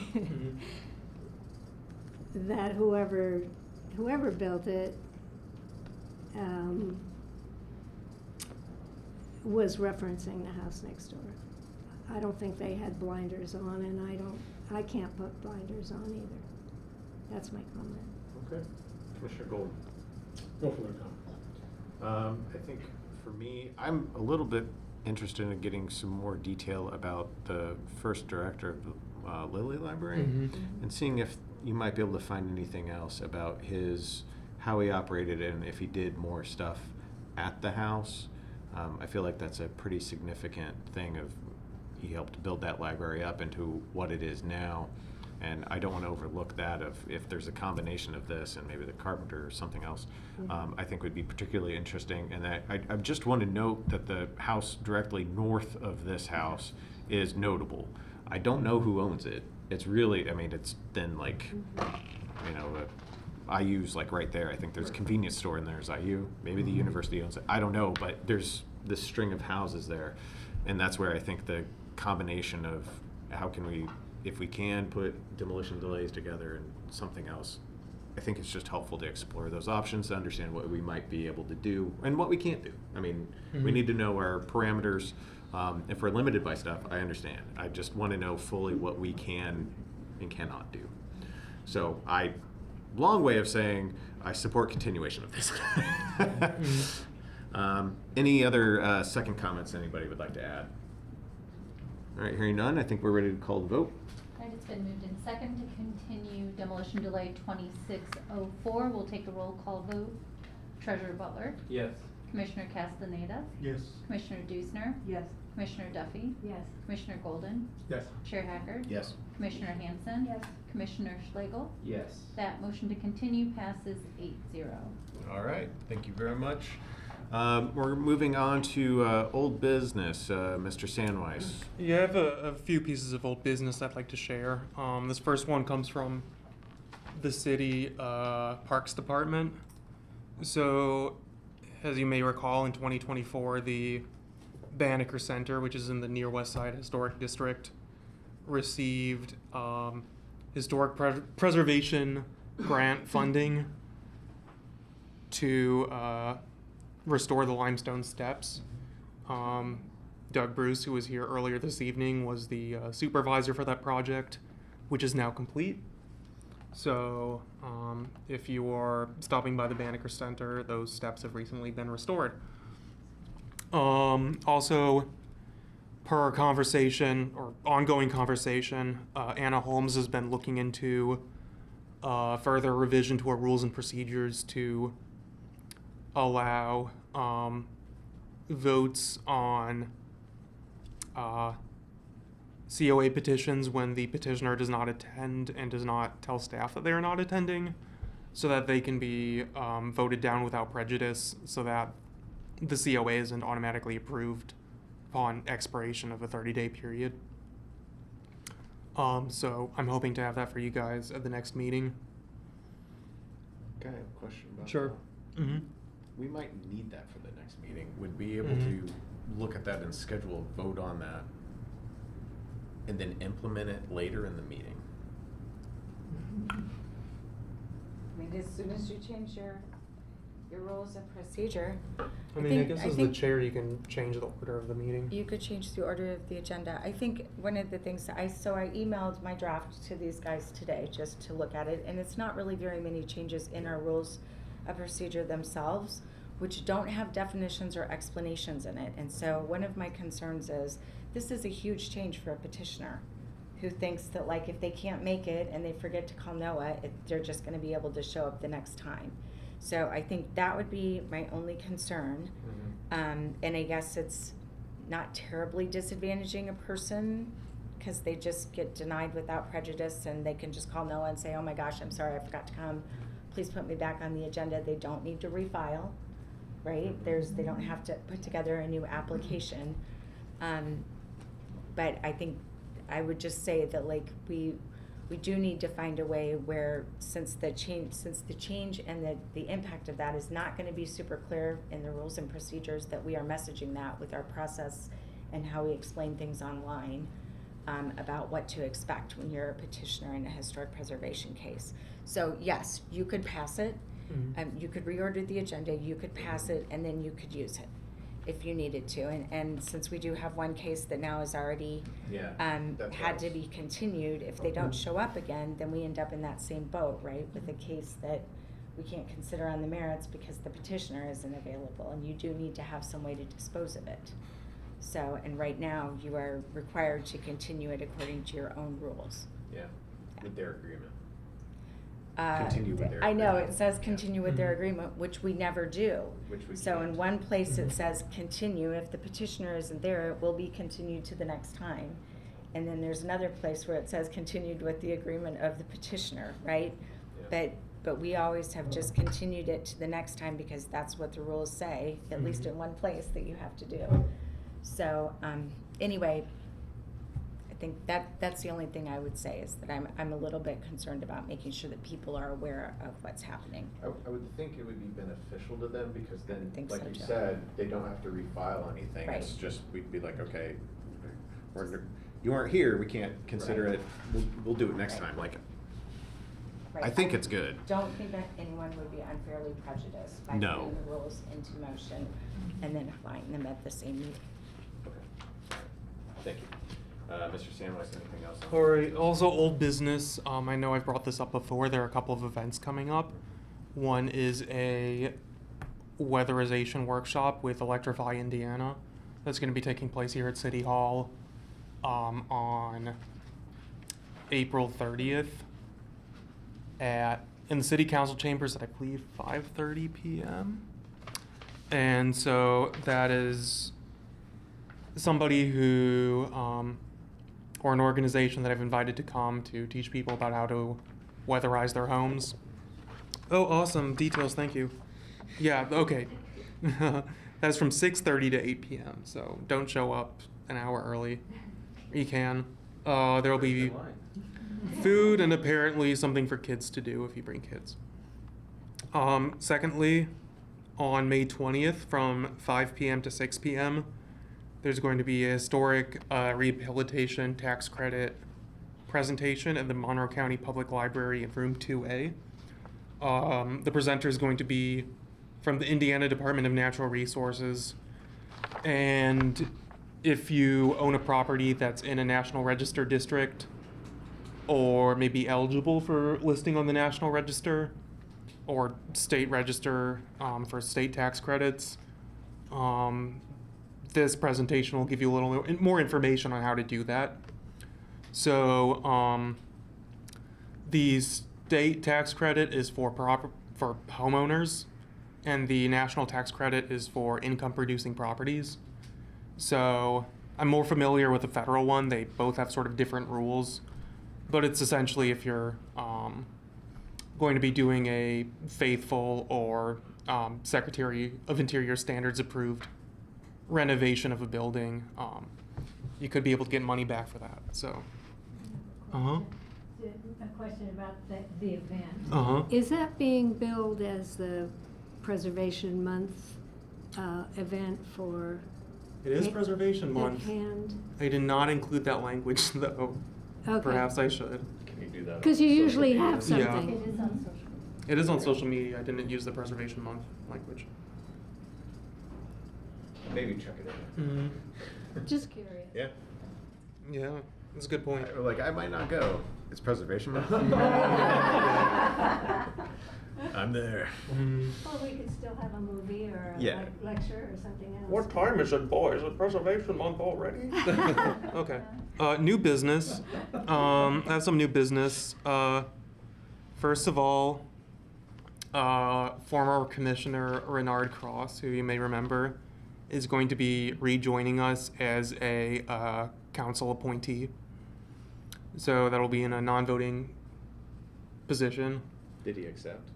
that whoever built it was referencing the house next door. I don't think they had blinders on, and I can't put blinders on either. That's my comment.
Okay. Commissioner Golden?
Go for the comment.
I think for me, I'm a little bit interested in getting some more detail about the first director of the Lilly Library and seeing if you might be able to find anything else about how he operated and if he did more stuff at the house. I feel like that's a pretty significant thing he helped build that library up into what it is now. And I don't want to overlook that if there's a combination of this and maybe the carpenter or something else, I think would be particularly interesting. And I just want to note that the house directly north of this house is notable. I don't know who owns it. It's really, it's then IU's like right there. I think there's a convenience store and there's IU. Maybe the university owns it. I don't know, but there's this string of houses there. And that's where I think the combination of how can we, if we can put demolition delays together and something else, I think it's just helpful to explore those options to understand what we might be able to do and what we can't do. We need to know our parameters. If we're limited by stuff, I understand. I just want to know fully what we can and cannot do. So long way of saying I support continuation of this. Any other second comments anybody would like to add? All right, hearing none, I think we're ready to call the vote.
All right, it's been moved in second to continue demolition delay 2604. We'll take a roll call vote. Treasurer Butler?
Yes.
Commissioner Castaneda?
Yes.
Commissioner Dusner?
Yes.
Commissioner Duffy?
Yes.
Commissioner Golden?
Yes.
Chair Hacker?
Yes.
Commissioner Hanson?
Yes.
Commissioner Schlegel?
Yes.
That motion to continue passes 8-0.
All right, thank you very much. We're moving on to old business, Mr. Sandweiss.
Yeah, I have a few pieces of old business I'd like to share. This first one comes from the city Parks Department. So, as you may recall, in 2024, the Banneker Center, which is in the Near West Side Historic District, received historic preservation grant funding to restore the limestone steps. Doug Bruce, who was here earlier this evening, was the supervisor for that project, which is now complete. So if you are stopping by the Banneker Center, those steps have recently been restored. Also, per our conversation, or ongoing conversation, Anna Holmes has been looking into further revision to our rules and procedures to allow votes on COA petitions when the petitioner does not attend and does not tell staff that they are not attending, so that they can be voted down without prejudice, so that the COA isn't automatically approved upon expiration of a 30-day period. So I'm hoping to have that for you guys at the next meeting.
Okay, I have a question about
Sure.
that.
Mm-hmm.
We might need that for the next meeting. Would be able to look at that and schedule a vote on that and then implement it later in the meeting.
I mean, as soon as you change your rules of procedure.
I mean, I guess as the chair, you can change the order of the meeting.
You could change the order of the agenda. I think one of the things, I emailed my draft to these guys today just to look at it, and it's not really very many changes in our rules of procedure themselves, which don't have definitions or explanations in it. And so one of my concerns is, this is a huge change for a petitioner who thinks that, like, if they can't make it and they forget to call NOAA, they're just gonna be able to show up the next time. So I think that would be my only concern. And I guess it's not terribly disadvantaging a person because they just get denied without prejudice and they can just call NOAA and say, oh my gosh, I'm sorry, I forgot to come. Please put me back on the agenda. They don't need to refile, right? They don't have to put together a new application. But I think I would just say that, like, we do need to find a way where, since the change and the impact of that is not going to be super clear in the rules and procedures, that we are messaging that with our process and how we explain things online about what to expect when you're a petitioner in a historic preservation case. So yes, you could pass it, you could reorder the agenda, you could pass it, and then you could use it if you needed to. And since we do have one case that now is already had to be continued, if they don't show up again, then we end up in that same boat, right? With a case that we can't consider on the merits because the petitioner isn't available, and you do need to have some way to dispose of it. So, and right now you are required to continue it according to your own rules.
Yeah, with their agreement. Continue with their
I know,
agreement.
it says continue with their agreement, which we never do.
Which we
So
can't.
in one place it says continue, if the petitioner isn't there, it will be continued to the next time. And then there's another place where it says continued with the agreement of the petitioner, right?
Yeah.
But we always have just continued it to the next time because that's what the rules say, at least in one place, that you have to do. So, anyway, I think that's the only thing I would say, is that I'm a little bit concerned about making sure that people are aware of what's happening.
I would think it would be beneficial to them, because then,
think
like
so,
you
too.
said, they don't have to refile anything.
Right.
It's just, we'd be like, okay, you weren't here, we can't consider it, we'll do it next time, like,
Right.
I think it's good.
Don't think that anyone would be unfairly prejudiced by
No.
putting the rules into motion and then applying them at the same meeting.
Okay. Thank you. Mr. Sandweiss, anything else?
All right. Also, old business. I know I've brought this up before. There are a couple of events coming up. One is a weatherization workshop with Electrify Indiana. That's going to be taking place here at City Hall on April 30th in the City Council chambers at, I believe, 5:30 p.m. And so that is somebody who, or an organization that I've invited to come to teach people about how to weatherize their homes. Oh, awesome. Details, thank you. Yeah, okay. That's from 6:30 to 8 p.m., so don't show up an hour early. You can. There'll be food and apparently something for kids to do if you bring kids. Secondly, on May 20th from 5 p.m. to 6 p.m., there's going to be a historic rehabilitation tax credit presentation at the Monroe County Public Library in room 2A. The presenter is going to be from the Indiana Department of Natural Resources. And if you own a property that's in a National Register district or may be eligible for listing on the National Register or State Register for state tax credits, this presentation will give you a little more information on how to do that. So the state tax credit is for homeowners, and the national tax credit is for income-producing properties. So I'm more familiar with the federal one. They both have sort of different rules, but it's essentially if you're going to be doing a faithful or Secretary of Interior standards approved renovation of a building, you could be able to get money back for that. So,
A question about the event. Is that being billed as the Preservation Month event for?
It is Preservation Month.
Hand?
I did not include that language though.
Okay.
Perhaps I should.
Can you do that?
Because you usually have
Yeah.
something.
It is on social media.
It is on social media. I didn't use the Preservation Month language.
Maybe check it out.
Mm-hmm.
Just curious.
Yeah.
Yeah, that's a good point.
Like, I might not go. It's Preservation Month. I'm there.
Or we could still have a movie or a
Yeah.
lecture or something else.
What time is it, boys? Is it Preservation Month already? Okay. New business. I have some new business. First of all, former Commissioner Renard Cross, who you may remember, is going to be rejoining us as a council appointee. So that'll be in a non-voting position.
Did he accept?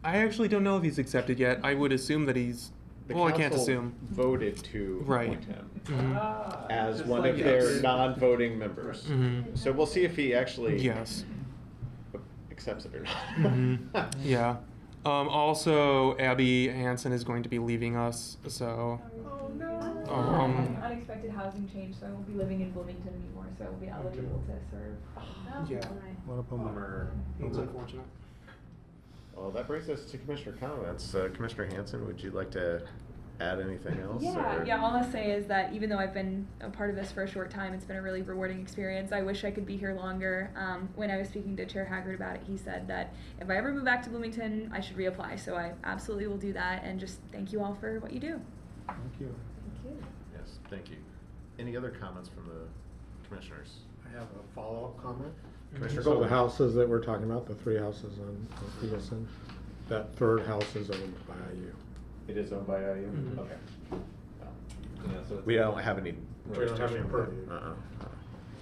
I actually don't know if he's accepted yet. I would assume that he's. Well, I can't
council
assume.
Voted to
Right.
appoint him
Mhm.
as
Just
one
like
of their
us.
non-voting members.
Mhm.
So we'll see if he actually
Yes.
accepts it or not.
Mhm. Yeah. Also, Abby Hansen is going to be leaving us, so.
Oh no. Unexpected housing change, so I won't be living in Bloomington anymore, so I will be eligible to serve.
Yeah.
What a bummer.
That's unfortunate.
Well, that brings us to Commissioner comments. Commissioner Hansen, would you like to add anything else?
Yeah,
or-
yeah, all I'll say is that even though I've been a part of this for a short time, it's been a really rewarding experience. I wish I could be here longer. When I was speaking to Chair Haggard about it, he said that if I ever move back to Bloomington, I should reapply. So I absolutely will do that, and just thank you all for what you do.
Thank you.
Thank you.
Yes, thank you. Any other comments from the commissioners?
I have a follow-up comment.
Commissioner
So the
Goldman.
houses that we're talking about, the 3 houses on Eagleson, that third house is owned by IU.
It is owned by IU?
Mhm.
Okay.
Yeah, so it's-
We don't have any.
We don't have any
jurisdiction.
purview.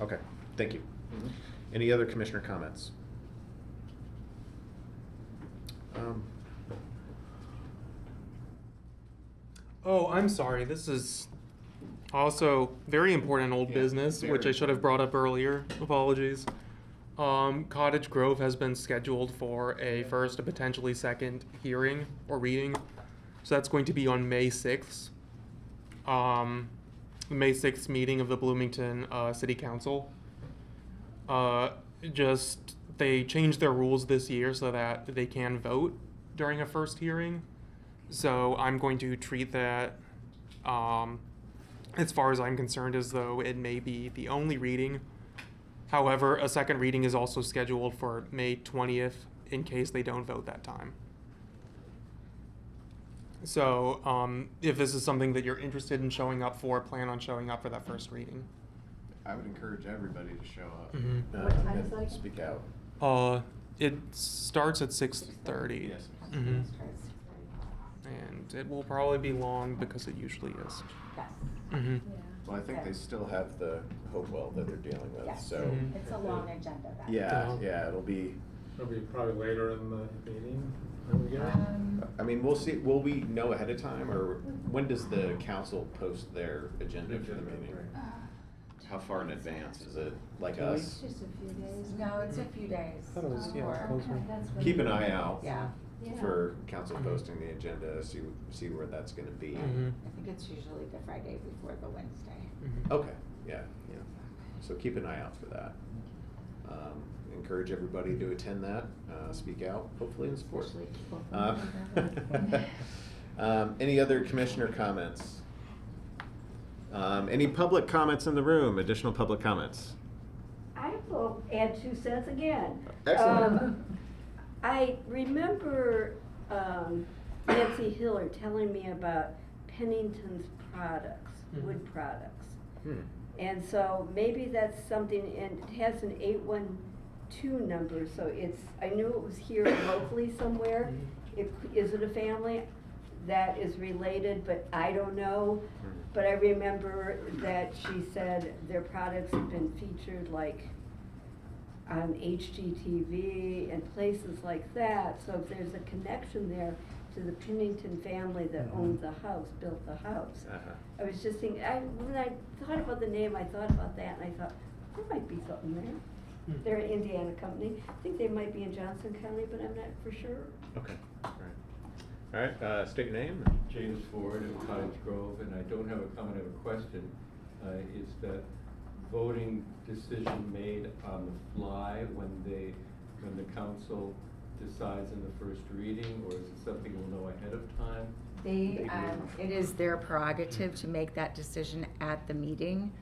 Okay, thank you.
Mhm.
Any other commissioner comments?
Oh, I'm sorry. This is also very important old
Yeah,
business, which I
very
should have brought up earlier. Apologies. Cottage Grove has been scheduled for a first and potentially second hearing or reading. So that's going to be on May 6th. The May 6th meeting of the Bloomington City Council. They changed their rules this year so that they can vote during a first hearing. So I'm going to treat that, as far as I'm concerned, as though it may be the only reading. However, a second reading is also scheduled for May 20th in case they don't vote that time. So if this is something that you're interested in showing up for, plan on showing up for that first reading.
I would encourage everybody to show up.
Mhm.
What time is
And
that?
speak out.
It starts at 6:30.
Yes.
And it will probably be long because it usually is.
Yes.
Mm-hmm.
Well, I think they still have the Hopewell that they're dealing with,
Yes.
so.
Mhm.
It's a long agenda that.
Yeah, yeah, it'll be,
Probably later in the meeting, I would guess.
I mean, we'll see, will we know ahead of time, or when does the council post their agenda for the meeting? How far in advance? Is it like us?
Just a few days.
No, it's a few days.
Thought it was, yeah,
before.
closer.
Keep an eye out.
Yeah.
For council posting the agenda, see where that's gonna be.
Mm-hmm.
I think it's usually the Friday before the Wednesday.
Mm-hmm.
Okay, yeah. So keep an eye out for that. Encourage everybody to attend that, speak out, hopefully in support.
Especially people from
Any other commissioner comments? Any public comments in the room, additional public comments?
I will add 2 cents again.
Excellent.
I remember Nancy Hiller telling me about Pennington's products, wood products. And so maybe that's something, and it has an 812 number, so I knew it was here locally somewhere. Is it a family that is related, but I don't know. But I remember that she said their products have been featured like on HGTV and places like that. So if there's a connection there to the Pennington family that owned the house, built the house. I was just thinking, when I thought about the name, I thought about that, and I thought, there might be something there. They're an Indiana company. I think they might be in Johnson County, but I'm not for sure.
Okay, all right, state your name.
James Ford of Cottage Grove, and I don't have a comment, I have a question. Is that voting decision made on the fly when the council decides in the first reading, or is it something we'll know ahead of time?
It is their prerogative to make that decision at the meeting.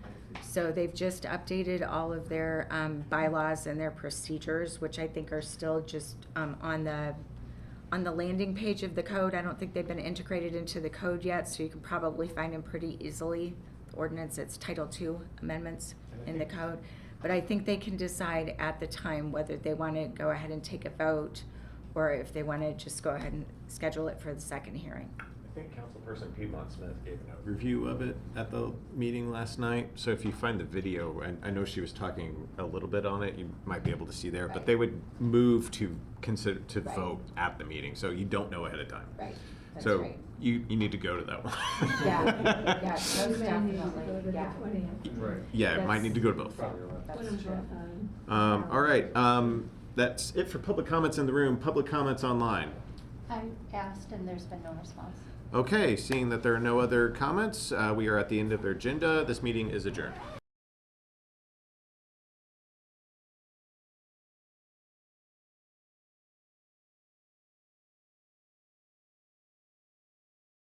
So they've just updated all of their bylaws and their procedures, which I think are still just on the landing page of the code. I don't think they've been integrated into the code yet, so you can probably find them pretty easily. The ordinance, it's Title II amendments in the code. But I think they can decide at the time whether they want to go ahead and take a vote, or if they want to just go ahead and schedule it for the second hearing.
I think Councilperson Piedmont Smith gave an overview of it at the meeting last night. So if you find the video, I know she was talking a little bit on it, you might be able to see there, but they would move to consider to vote at the meeting, so you don't know ahead of time.
Right. That's
So
right.
you need to go to that one.
Yeah, most definitely, yeah.
Right.
Yeah, it might need to go to both.
That's true.
All right, that's it for public comments in the room. Public comments online.
I asked and there's been no response.
Okay, seeing that there are no other comments, we are at the end of our agenda. This meeting is adjourned.